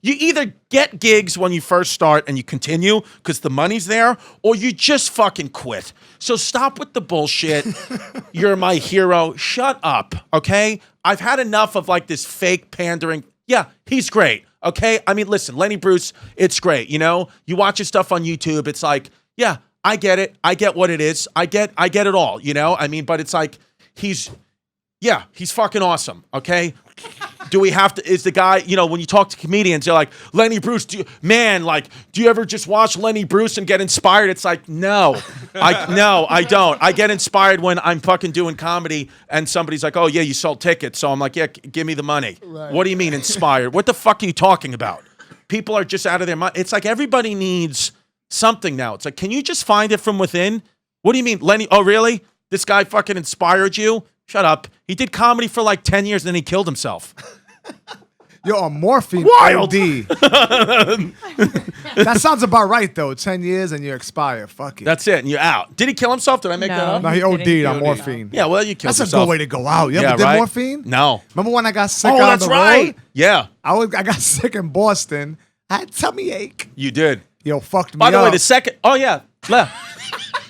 You either get gigs when you first start and you continue because the money's there, or you just fucking quit. So stop with the bullshit. You're my hero. Shut up, okay? I've had enough of like this fake pandering. Yeah, he's great, okay? I mean, listen, Lenny Bruce, it's great, You watch his stuff on YouTube, it's like, yeah, I get it. I get what it is. I get it all, I mean, but it's like he's fucking awesome, okay? Do we have to, is the guy, when you talk to comedians, they're like, Lenny Bruce, do you ever just watch Lenny Bruce and get inspired? It's like, no, I don't. I get inspired when I'm fucking doing comedy and somebody's like, oh yeah, you sold tickets. So I'm like, yeah, give me the money.
Right.
What do you mean inspired? What the fuck are you talking about? People are just out of their mind. It's like everybody needs something now. It's like, can you just find it from within? What do you mean, Lenny? Oh, really? This guy fucking inspired you? Shut up. He did comedy for like 10 years and then he killed himself.
Yo, a morphine
Wild.
OD. That sounds about right though. 10 years and you expire. Fuck it.
That's it, and you're out. Did he kill himself? Did I make that up?
no, he
didn't
OD'd
kill
on
himself.
morphine.
Yeah, well, you killed
That's
yourself.
a good way to go out. You
Yeah,
ever did
right?
morphine?
No.
Remember when I got sick
Oh,
on
that's
the
right.
road?
Yeah,
I got sick in Boston. I had tummy ache.
you did.
Yo, fucked me
By the
up.
way, the second. Oh yeah,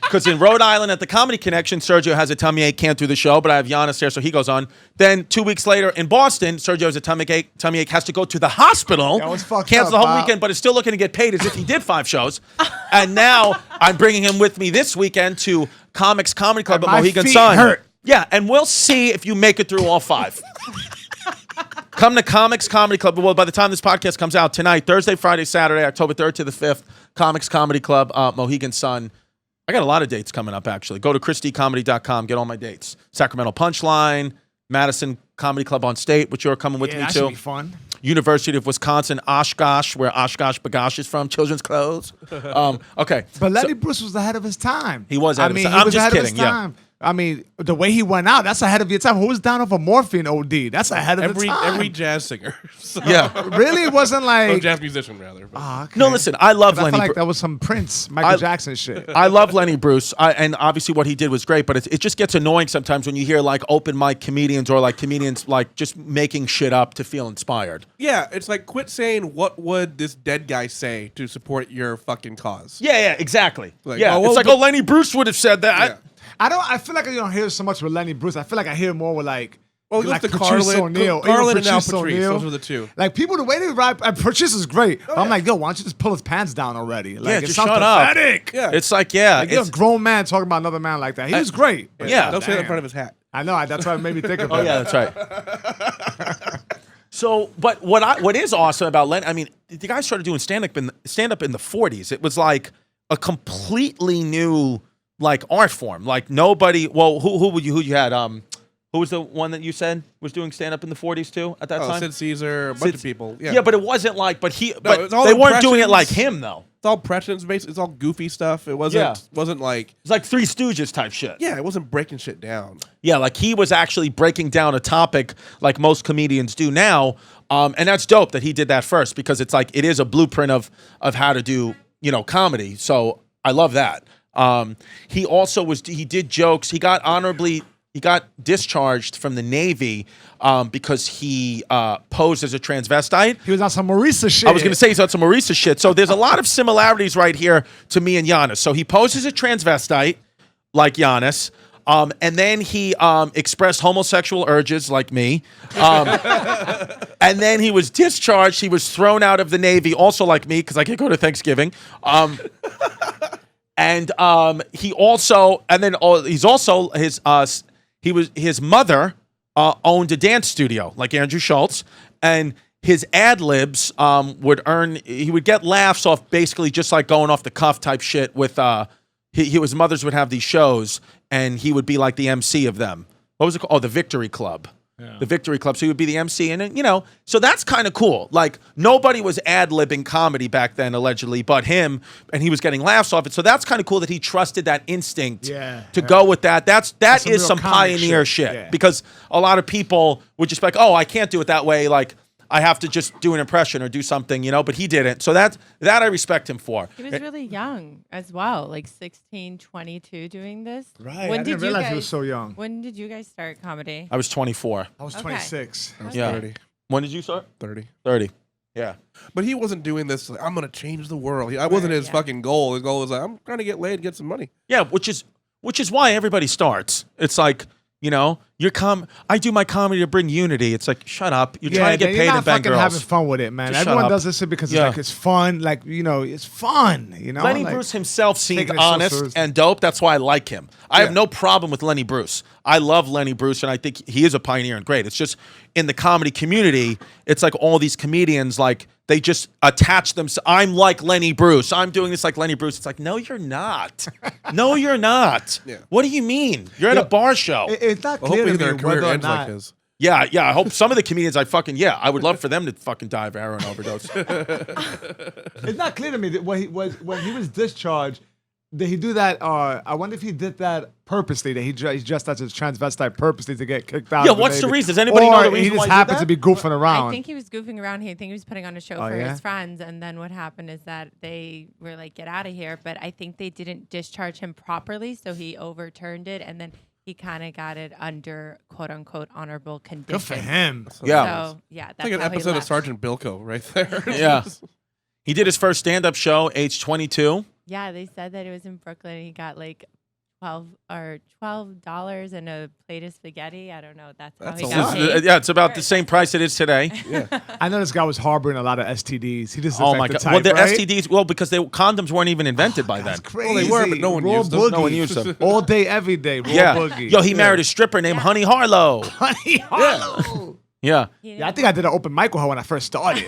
because in Rhode Island at the Comedy Connection, Sergio has a tummy ache, can't do the show, but I have Yannis there, so he goes on. Then 2 weeks later in Boston, Sergio has a tummy ache, has to go to the hospital,
That was fucked
cancel
up,
the whole
Bob.
weekend, but is still looking to get paid as if he did 5 shows. And now I'm bringing him with me this weekend to Comics Comedy Club
And
at
my
Mohegan
feet
Sun.
hurt.
Yeah, and we'll see if you make it through all 5. Come to Comics Comedy Club. Well, by the time this podcast comes out tonight, Thursday, Friday, Saturday, October 3rd to the 5th, Comics Comedy Club, Mohegan Sun. I got a lot of dates coming up, actually. Go to ChristyComedy.com, get all my dates. Sacramento Punchline, Madison Comedy Club on State, which you're coming with
yeah,
me
that
to.
should be fun.
University of Wisconsin, Oshkosh, where Oshkosh Bagosh is from, children's clothes. Okay.
But Lenny Bruce was ahead of his time.
He was ahead of his time.
He
I'm
was
just
ahead of his
kidding, yeah.
time. I mean, the way he went out, that's ahead of your time. Who was down off a morphine OD? That's ahead of the time.
Every jazz singer. So-
Yeah.
Really? It wasn't
Or
like...
jazz musician, rather. but-
Ah, okay.
No, listen, I love
I
Lenny
feel like
Bruce.
that was some Prince, Michael Jackson shit.
I love Lenny Bruce, and obviously what he did was great, but it just gets annoying sometimes when you hear like open mic comedians or like comedians like just making shit up to feel inspired.
Yeah, it's like, quit saying, what would this dead guy say to support your fucking cause?
Yeah, exactly.
Like,
yeah,
oh, well,
it's like,
but-
oh, Lenny Bruce would have said that.
Yeah.
I feel like I don't hear so much with Lenny Bruce. I feel like I hear more with like...
Well,
like
it's the
Patrice
Carlin,
O'Neal.
Carlin
Even
and now
Patrice
Patrice.
O'Neal.
Those are the two.
Like people, the way they rap, and Patrice is great. I'm like, yo, why don't you just pull his pants down already? Like, it
just
sounds
shut up.
pathetic.
Yeah.
It's like, yeah,
Like, you're a
it's,
grown man talking about another man like that. He was great.
yeah.
Don't say that in
Damn.
front of his hat.
I know. That's why it made me think of
Oh
it.
yeah, that's right. So, but what is awesome about Len? I mean, the guy started doing stand up in the 40s. It was like a completely new like art form. Like nobody. Well, who you had? Who was the one that you said was doing stand up in the 40s too at that time?
Sid Caesar, a bunch of
Sid-
people.
Yeah, but it wasn't like. But
it's all
they weren't doing it
impressions.
like him though.
It's all impressions based. It's all goofy stuff. It wasn't like,
It's like Three Stooges type shit.
yeah, it wasn't breaking shit down.
Yeah, like he was actually breaking down a topic like most comedians do now, and that's dope that he did that first because it's like it is a blueprint of how to do comedy. So I love that. He also he did jokes. He got discharged from the Navy because he posed as a transvestite.
He was on some Marisa shit.
I was going to say he's on some Marisa shit. So there's a lot of similarities right here to me and Yannis. So he posed as a transvestite like Yannis. And then he expressed homosexual urges like me. And then he was discharged. He was thrown out of the Navy also like me because I can't go to Thanksgiving. And he also, and then he's also his mother owned a dance studio like Andrew Schultz, and his ad libs he would get laughs off basically just like going off the cuff type shit with his mothers would have these shows and he would be like the MC of them. What was it called? Oh, the Victory Club. Yeah. The Victory Club. So he would be the MC, and then, so that's kind of cool. Like nobody was ad-libbing comedy back then, allegedly, but him, and he was getting laughs off it. So that's kind of cool that he trusted that instinct to go with that. That is some pioneer shit.
Yeah.
Because a lot of people would just be like, oh, I can't do it that way. Like I have to just do an impression or do something, but he didn't. So that I respect him for.
He was really young as well, like 16, 22 doing this.
Right. I didn't realize he was so young.
When did you guys start comedy?
I was 24.
I was
Okay.
26.
I was
Yeah.
30.
When did you start?
30.
30. Yeah.
But he wasn't doing this, like, I'm going to change the world. I wasn't his fucking goal. His goal was like, I'm trying to get laid, get some money.
Yeah, which is why everybody starts. It's like, I do my comedy to bring unity. It's like, shut up. You're trying to get paid
you're
and bang
not fucking having
girls.
fun with it, man.
Just shut
Everyone
up.
does this shit because
Yeah.
it's fun. Like, it's fun,
Lenny
like,
Bruce himself seemed
taking it so
honest
seriously.
and dope. That's why I like him. I have no problem with Lenny Bruce. I love Lenny Bruce, and I think he is a pioneer and great. It's just in the comedy community, it's like all these comedians, like, they just attach themselves. I'm like Lenny Bruce. I'm doing this like Lenny Bruce. It's like, no, you're not. No, you're not.
Yeah.
What do you mean? You're at a bar show.
It's not
Well,
clear
hopefully
to
their
me
career
whether or
ends like
not.
his.
Yeah. I hope some of the comedians I would love for them to fucking die of heroin overdose.
It's not clear to me that when he was discharged, Did he do that? I wonder if he did that purposely. That he dressed as a transvestite purposely to get kicked out.
Yeah, what's the reason? Does anybody know the reason
he
why
just
he did
happened
that?
to be goofing around.
I think he was goofing around. I think he was putting on a show for his friends. And then what happened is that they were like, get out of here. But I think they didn't discharge him properly. So he overturned it. And then he kind of got it under quote unquote honorable conditions.
Good for him.
Yeah.
So, yeah, that's
Like an
how he
episode of
left.
Sergeant Bilko right there.
Yeah. He did his first stand-up show, age 22.
Yeah, they said that it was in Brooklyn. He got like $12 and a plate of spaghetti. I don't know. That's how
That's
he
a
got
lot.
paid.
Yeah, it's about the same price it is today.
I know this guy was harboring a lot of STDs. He just looks
Oh
like
my
the
God!
type,
well, the
right?
STDs. Well, because condoms weren't even invented by then.
That's crazy.
Well, they were, but no one
Raw
used them.
boogie.
No one used them.
All day, every day. Raw
Yeah.
boogie.
Yo, he married a stripper named Honey Harlow.
Honey Harlow.
Yeah.
Yeah, I think I did an open mic with her when I first started.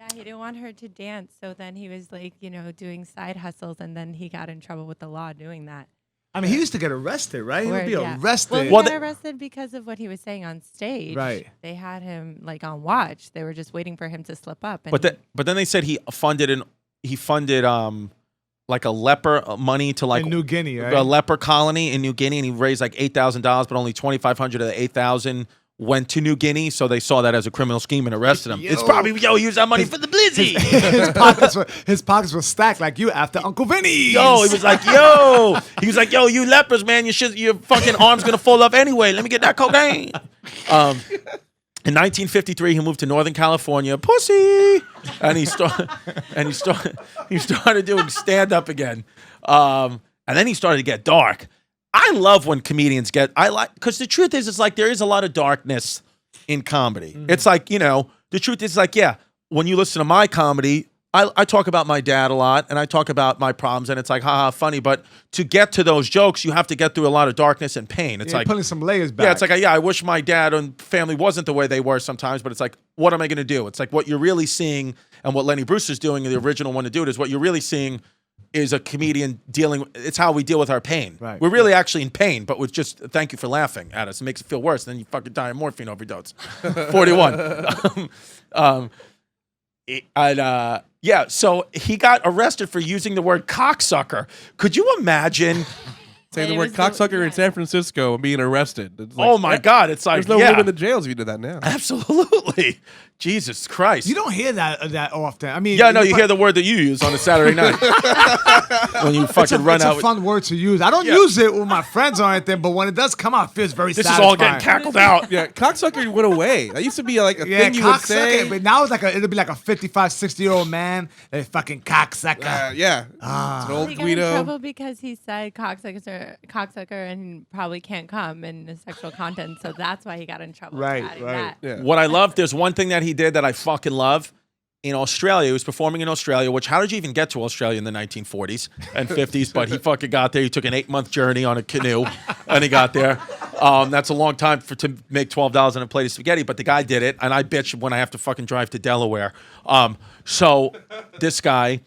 Yeah, he didn't want her to dance. So then he was like, doing side hustles. And then he got in trouble with the law doing that.
I mean, he used to get arrested, right? He would be arrested.
Well, he
Well,
got arrested because of what he was saying on stage.
Right.
They had him like on watch. They were just waiting for him to slip up. And
But then they said he funded like a leper money to like
in New Guinea, right?
a leper colony in New Guinea, and he raised like $8,000, but only $2,500 of the $8,000 went to New Guinea. So they saw that as a criminal scheme and arrested him. It's probably use that money for the blizzy.
his pockets were stacked like you after Uncle Vinny's.
Yo, he was like, yo, you lepers, man, your fucking arm's gonna fall off anyway. Let me get that cocaine. In 1953, he moved to Northern California, pussy, and he started doing stand up again, and then he started to get dark. I love when comedians because the truth is, it's like there is a lot of darkness in comedy. It's like, the truth is like, yeah, when you listen to my comedy, I talk about my dad a lot, and I talk about my problems, and it's like, haha, funny. But to get to those jokes, you have to get through a lot of darkness and pain. It's like
pulling some layers back.
yeah, it's like, I wish my dad and family wasn't the way they were sometimes, but it's like, what am I going to do? It's like what you're really seeing, and what Lenny Bruce is doing, the original one to do it, is what you're really seeing is a comedian it's how we deal with our pain.
Right.
We're really actually in pain, but with just thank you for laughing at us. It makes it feel worse. Then you fucking die of morphine overdose. 41. Yeah, so he got arrested for using the word cocksucker. Could you imagine?
Say
And
the
it
word
was the-
cocksucker
yeah.
in San Francisco and being arrested. It's like,
Oh my God! It's like
There's no
yeah,
room in the jails if you do that now.
absolutely. Jesus Christ!
you don't hear that often. I mean,
Yeah, no, you hear the word that you use on a Saturday night when you fucking run
it's
out.
a fun word to use. I don't use it with my friends or anything, but when it does come out, it feels very
This is
satisfying.
all getting cackled out.
Yeah, cocksucker went away. That used to be like a
Yeah,
thing you would say.
cocksucker. But now it's like it'll be like a 55, 60-year-old man. They fucking cocksucker.
Yeah. It's an
he
old
got in
Guido.
trouble because he said cocksucker and probably can't come in the sexual content. So that's why he got in trouble. for
Right,
adding
right.
that.
Yeah.
What I love, there's one thing that he did that I fucking love. In Australia, he was performing in Australia, which how did you even get to Australia in the 1940s and 50s? But he fucking got there. He took an 8-month journey on a canoe and he got there. That's a long time to make $12 on a plate of spaghetti, but the guy did it. And I bitch when I have to fucking drive to Delaware. So this guy,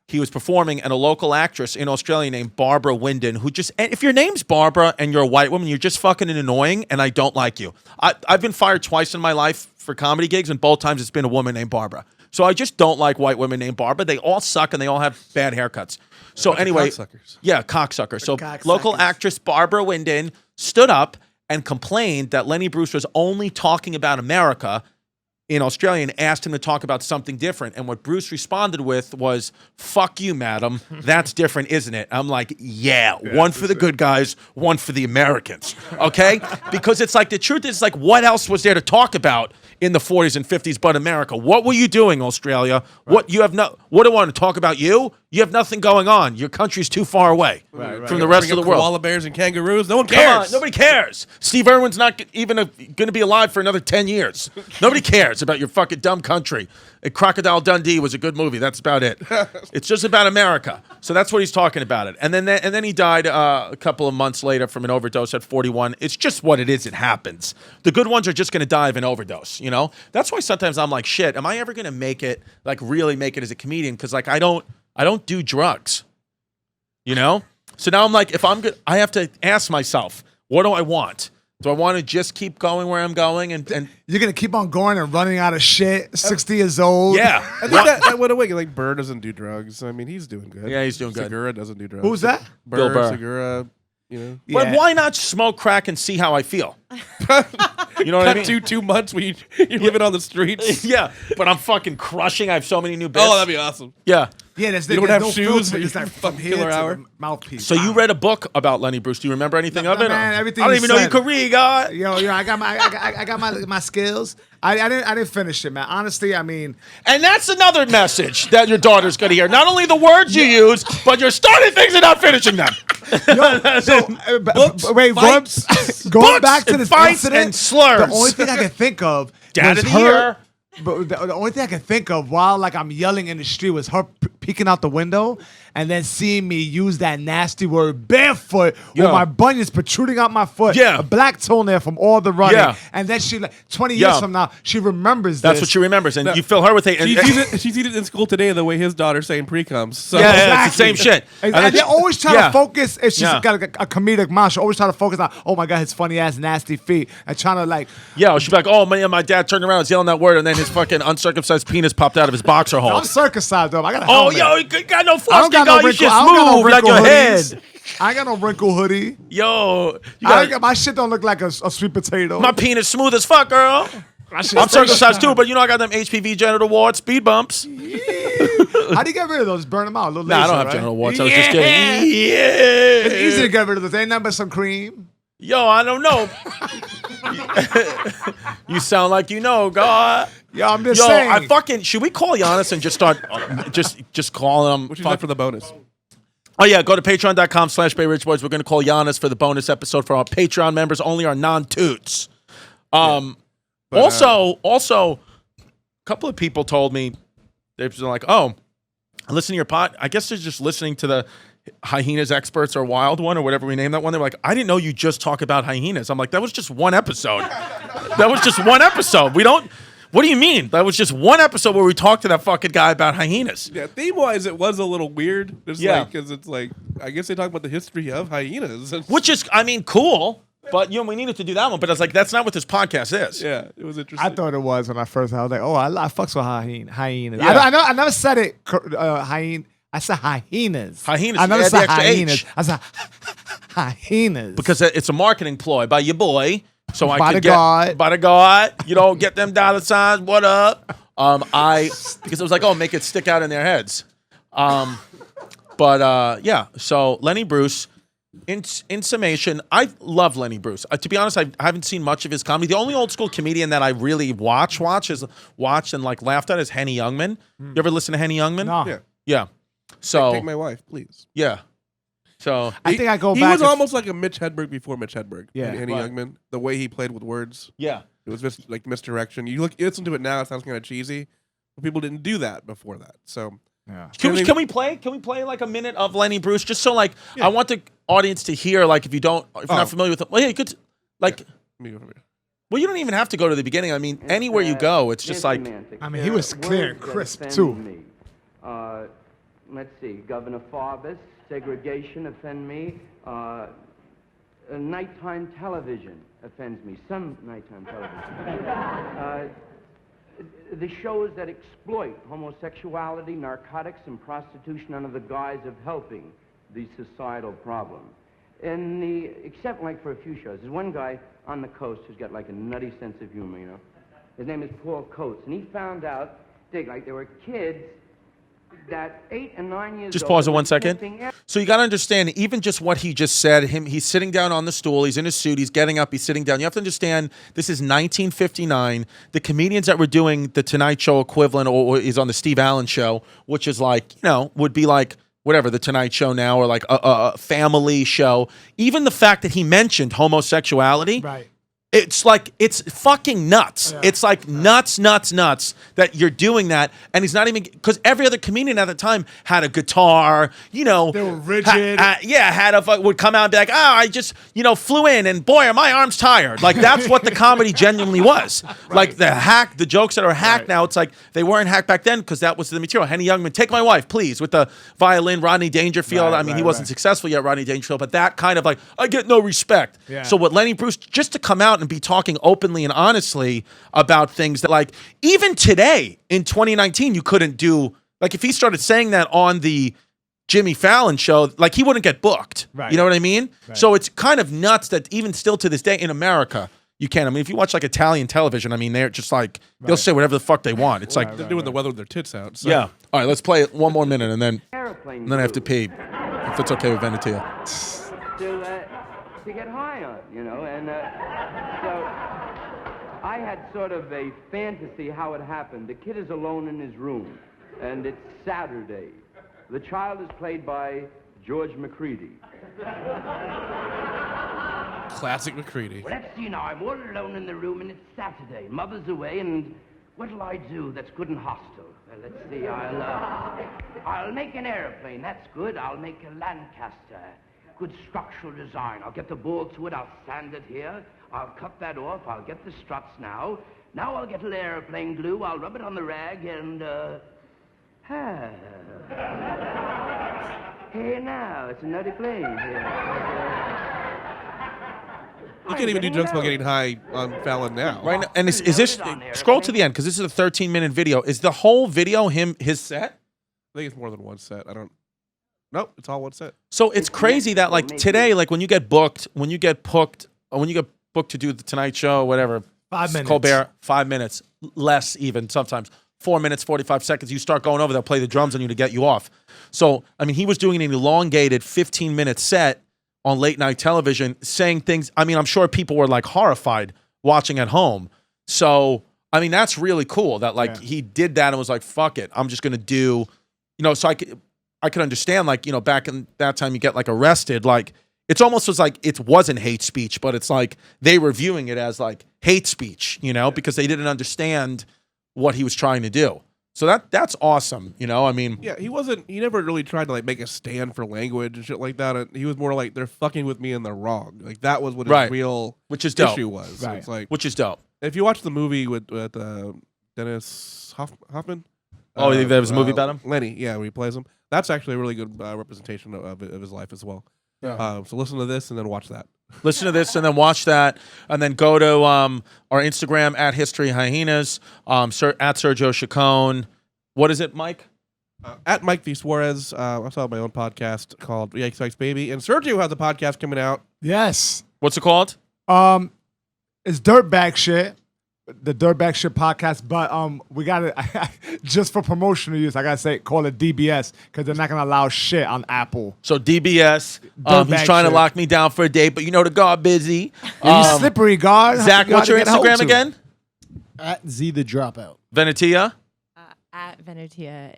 he was performing, and a local actress in Australia named Barbara Wyndon, who just, and if your name's Barbara and you're a white woman, you're just fucking annoying, and I don't like you. I've been fired twice in my life for comedy gigs, and both times it's been a woman named Barbara. So I just don't like white women named Barbara. They all suck, and they all have bad haircuts. So anyway,
cocksuckers.
yeah, cocksucker. So
cocksuckers.
local actress Barbara Wyndon stood up and complained that Lenny Bruce was only talking about America in Australia and asked him to talk about something different. And what Bruce responded with was, fuck you, madam. That's different, isn't it? I'm like, yeah, one for the good guys, one for the Americans. Okay? Because it's like, the truth is like, what else was there to talk about in the 40s and 50s but America? What were you doing, Australia? What do I want to talk about you? You have nothing going on. Your country's too far away from the rest
Bring
of
up
the world.
Koala bears and kangaroos. No one
Come
cares.
on, nobody cares. Steve Irwin's not even going to be alive for another 10 years. Nobody cares about your fucking dumb country. Crocodile Dundee was a good movie. That's about it. It's just about America. So that's what he's talking about it. And then he died a couple of months later from an overdose at 41. It's just what it is. It happens. The good ones are just going to die of an overdose, you know? That's why sometimes I'm like, shit, am I ever going to make it, like really make it as a comedian? Because like I don't do drugs, you know? So now I'm like, if I'm good, I have to ask myself, what do I want? Do I want to just keep going where I'm going and
You're gonna keep on going and running out of shit. 60 years old.
yeah.
I think that went away. Like Burr doesn't do drugs. I mean, he's doing good.
Yeah, he's doing good.
Segura doesn't do drugs.
Who's that?
Bill Burr.
Segura. You know.
But why not smoke crack and see how I feel? You know what I mean?
2 months when you're living on the streets.
Yeah, but I'm fucking crushing. I have so many new bits.
Oh, that'd be awesome.
Yeah.
Yeah, there's,
You don't
there's
have
no
shoes,
filter.
but
It's
you
like
fucking
from here
killer
to
hour.
the mouthpiece.
So you read a book about Lenny Bruce. Do you remember anything of it?
man, everything
I don't
you
even know you
said.
could read, God.
Yo, I got my skills. I didn't finish it, man. Honestly, I mean,
And that's another message that your daughter's going to hear. Not only the words you use, but you're starting things and not finishing them.
wait, going back to
and
this
fights
incident,
and slurs.
the only thing I can think of
Dad
was
of the
her.
year.
But the only thing I can think of while like I'm yelling in the street was her peeking out the window and then seeing me use that nasty word barefoot
Yeah.
with my bunions protruding out my foot.
Yeah.
A black toenail from all the running.
Yeah.
And then she like 20 years
Yeah.
from now, she remembers
That's
this.
what she remembers. And you fill her with hate. And,
She's eating in school today the way his daughter's saying pre-comes. So
yeah, yeah, it's the same shit.
And,
then
they always try
yeah.
to focus. If she's
Yeah.
got a comedic mind, she always try to focus on, oh my God, his funny ass nasty feet, and trying to like,
Yeah, she'd be like, oh, my dad turned around, was yelling that word, and then his fucking uncircumcised penis popped out of his boxer hole.
I'm circumcised though. I got a
Oh,
helmet.
yo, you got no
I don't
foreskin,
got no
God. You
wrinkle.
just
I don't got no
move like
wrinkle
your
hoodies.
head.
I ain't got no wrinkle hoodie.
Yo, you got
My shit don't look like a sweet potato.
my penis smooth as fuck, girl.
My shit
I'm
stay
circumcised
shine.
too, but you know I got them HPV genital warts, speed bumps.
How do you get rid of those? Burn them out. A little
Nah, I
laser,
don't have
right?
genital warts. I was just kidding.
It's
Yeah.
easy to get rid of those. Ain't nothing but some cream.
Yo, I don't know. You sound like you know, God.
Yo, I'm just
Yo,
saying.
I fucking should we call Yannis and just start just calling him?
Which is like for the bonus.
Oh yeah, go to patreon.com/BayRichBoys. We're gonna call Yannis for the bonus episode for our Patreon members only, our non-toots. Also, a couple of people told me they're like, oh, listen to your pod. I guess they're just listening to the Hyenas experts or Wild One or whatever we name that one. They're like, I didn't know you just talk about hyenas. I'm like, that was just one episode. That was just one episode. We don't. What do you mean? That was just one episode where we talked to that fucking guy about hyenas.
Yeah, theme-wise, it was a little weird. It's
Yeah.
because it's like, I guess they talk about the history of hyenas.
Which is, I mean, cool. But, you know, we needed to do that one. But I was like, that's not what this podcast is.
Yeah, it was interesting.
I thought it was when I first heard. I was like, oh, I fucks with hyenas.
Yeah.
I never said it. Hyena. I said hyenas.
Hyenas.
I never
Add the
said
extra
hyenas.
H.
I said hyenas.
Because it's a marketing ploy by your boy. So I
By
could
the God.
by the God, you know, get them dollar signs. What up? Because it was like, oh, make it stick out in their heads. Yeah. So Lenny Bruce, in summation, I love Lenny Bruce. To be honest, I haven't seen much of his comedy. The only old school comedian that I really watched and like laughed at is Henny Youngman. You ever listen to Henny Youngman?
No.
Yeah.
Yeah. So
Take my wife, please.
yeah. So
I think I go
He
back.
was almost like a Mitch Hedberg before Mitch Hedberg.
Yeah.
Henny
Right.
Youngman. The way he played with words.
yeah.
It was just like misdirection. You listen to it now, it sounds kind of cheesy. But people didn't do that before that. So
Yeah.
Can we play like a minute of Lenny Bruce just so like I want the audience to hear like if you're not familiar with him. Well, yeah, you could like
let me go over here.
well you don't even have to go to the beginning. I mean anywhere you go, it's just like
I mean, he was clear and crisp too.
Let's see, Governor Farbus, segregation offend me. Nighttime television offends me. Some nighttime television. The shows that exploit homosexuality, narcotics, and prostitution under the guise of helping the societal problem. Except like for a few shows. There's one guy on the coast who's got like a nutty sense of humor, you know. His name is Paul Coates, and he found out, like there were kids that 8 and 9 years
just
old
pause it
were
1 second.
testing
So you got to understand, even just what he just said, he's sitting down on the stool, he's in his suit, he's getting up, he's sitting down. You have to understand, this is 1959. The comedians that were doing the Tonight Show equivalent or is on the Steve Allen Show, which is like, you know, would be like, whatever, the Tonight Show now or like a family show. Even the fact that he mentioned homosexuality,
Right.
It's like, it's fucking nuts.
Yeah.
It's like nuts that you're doing that. And he's not even, because every other comedian at the time had a guitar, you know.
They were rigid.
Would come out and be like, I just, flew in and boy, are my arms tired. Like, that's what the comedy genuinely was. Like the jokes that are hacked now, it's like they weren't hacked back then because that was the material. Henny Youngman, Take My Wife, Please, with the violin, Rodney Dangerfield. He wasn't successful yet, Rodney Dangerfield, but that kind of like, I get no respect.
Yeah.
So what Lenny Bruce, just to come out and be talking openly and honestly about things that, like, even today in 2019 you couldn't do, like, if he started saying that on the Jimmy Fallon show, like, he wouldn't get booked.
Right.
You know what I mean?
Right.
So it's kind of nuts that even still to this day in America you can. I mean, if you watch like Italian television, I mean, they're just like, they'll say whatever the fuck they want. It's like
They're doing the weather with their tits out. So.
yeah. All right, let's play it one more minute and then
Airplane
I have to pee. If it's okay with Venetia.
to get high on, and so I had sort of a fantasy how it happened. The kid is alone in his room, and it's Saturday. The child is played by George McCready.
Classic McCready.
Well, let's see now. I'm all alone in the room, and it's Saturday. Mother's away, and what'll I do that's good and hostile? Well, let's see. I'll make an airplane. That's good. I'll make a Lancaster. Good structural design. I'll get the ball to it. I'll sand it here. I'll cut that off. I'll get the struts now. Now I'll get a little airplane glue. I'll rub it on the rag and, Hey, now, it's a nutty plane here.
You can't even do jokes about getting high on Fallon now.
Right now, and is this, scroll to the end because this is a 13-minute video. Is the whole video his set?
I think it's more than one set. Nope, it's all one set.
So it's crazy that like today, like when you get booked to do the Tonight Show, whatever,
5 minutes.
Colbert, 5 minutes, less even sometimes, 4 minutes, 45 seconds. You start going over, they'll play the drums on you to get you off. So I mean, he was doing an elongated 15-minute set on late night television, saying things. I mean, I'm sure people were like horrified watching at home. So I mean, that's really cool that like he did that and was like, fuck it, I'm just gonna do, so I could understand, like, back in that time you get like arrested, like it's almost was like it wasn't hate speech, but it's like they were viewing it as like hate speech, because they didn't understand what he was trying to do. So that's awesome, I mean,
Yeah, he never really tried to like make a stand for language and shit like that. He was more like, they're fucking with me and they're wrong. Like that was what his real issue was.
Right.
So it's like,
which is dope.
if you watch the movie with Dennis Hoffman.
Oh, there was a movie about him?
Lenny, yeah, where he plays him. That's actually a really good representation of his life as well.
Yeah.
So listen to this and then watch that.
Listen to this and then watch that, and then go to our Instagram at History Hyenas, at Sergio Chicon. What is it, Mike?
At Mike V. Suarez. I saw my own podcast called Yikes Yikes Baby. And Sergio has a podcast coming out.
Yes.
What's it called?
It's Dirtbag Shit. The Dirtbag Shit podcast, but we gotta just for promotional use. I gotta say, call it DBS because they're not gonna allow shit on Apple.
So DBS, he's
Dirtbag
trying to
shit.
lock me down for a date, but the guard busy.
You slippery, guard.
Zach,
You
what's your
gotta get hold
Instagram
to.
again?
At Z the Dropout.
Venetia.
At Venetia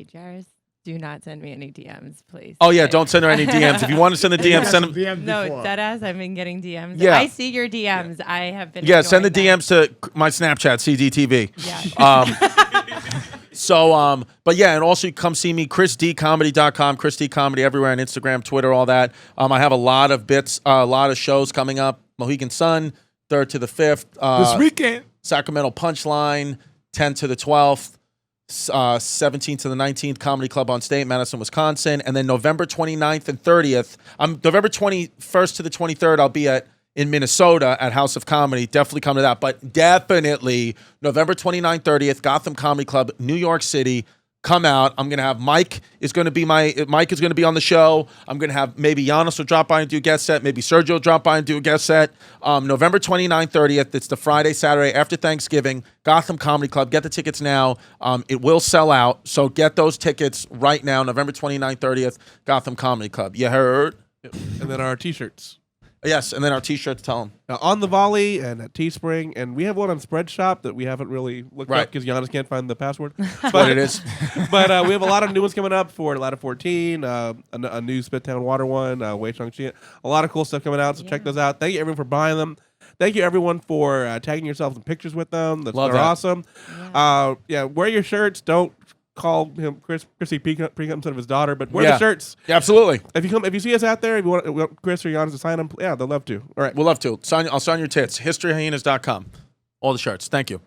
Jars. Do not send me any DMs, please.
Oh yeah, don't send her any DMs. If you want to send the DMs, send them.
DMs
No,
before.
deadass. I've been getting DMs.
Yeah.
I see your DMs. I have been.
Yeah, send the
ignoring them.
DMs to my Snapchat, CDTV.
Yeah.
But yeah, and also you come see me, ChrisDComedy.com, Chris D Comedy everywhere on Instagram, Twitter, all that. I have a lot of bits, a lot of shows coming up. Mohegan Sun, 3rd to the 5th.
This weekend.
Sacramento Punchline, 10th to the 12th. 17th to the 19th, Comedy Club on State, Madison, Wisconsin. And then November 29th and 30th. November 21st to the 23rd, I'll be in Minnesota at House of Comedy. Definitely come to that. But definitely November 29th, 30th, Gotham Comedy Club, New York City. Come out. I'm gonna have Mike is gonna be on the show. I'm gonna have maybe Yannis will drop by and do a guest set. Maybe Sergio will drop by and do a guest set. November 29th, 30th. It's the Friday, Saturday after Thanksgiving. Gotham Comedy Club. Get the tickets now. It will sell out. So get those tickets right now. November 29th, 30th. Gotham Comedy Club. You heard?
And then our t-shirts.
Yes, and then our t-shirts. Tell them.
On the Volley and at Teespring, and we have one on Spreadshop that we haven't really looked up because Giannis can't find the password.
But it is.
But we have a lot of new ones coming up for Ladder 14, a new Spittown Water one, Wei Chong Chia. A lot of cool stuff coming out, so check those out. Thank you everyone for buying them. thank you everyone for tagging yourself in pictures with them. They're
Love that.
awesome. Yeah, wear your shirts. Don't call him Chrissy Peacup instead of his daughter, but wear the shirts.
Yeah, absolutely.
If you see us out there, if you want Chris or Yannis to sign them, yeah, they'll love to. All right,
We'll love to. I'll sign your tits. HistoryHyenas.com. All the shirts. Thank you.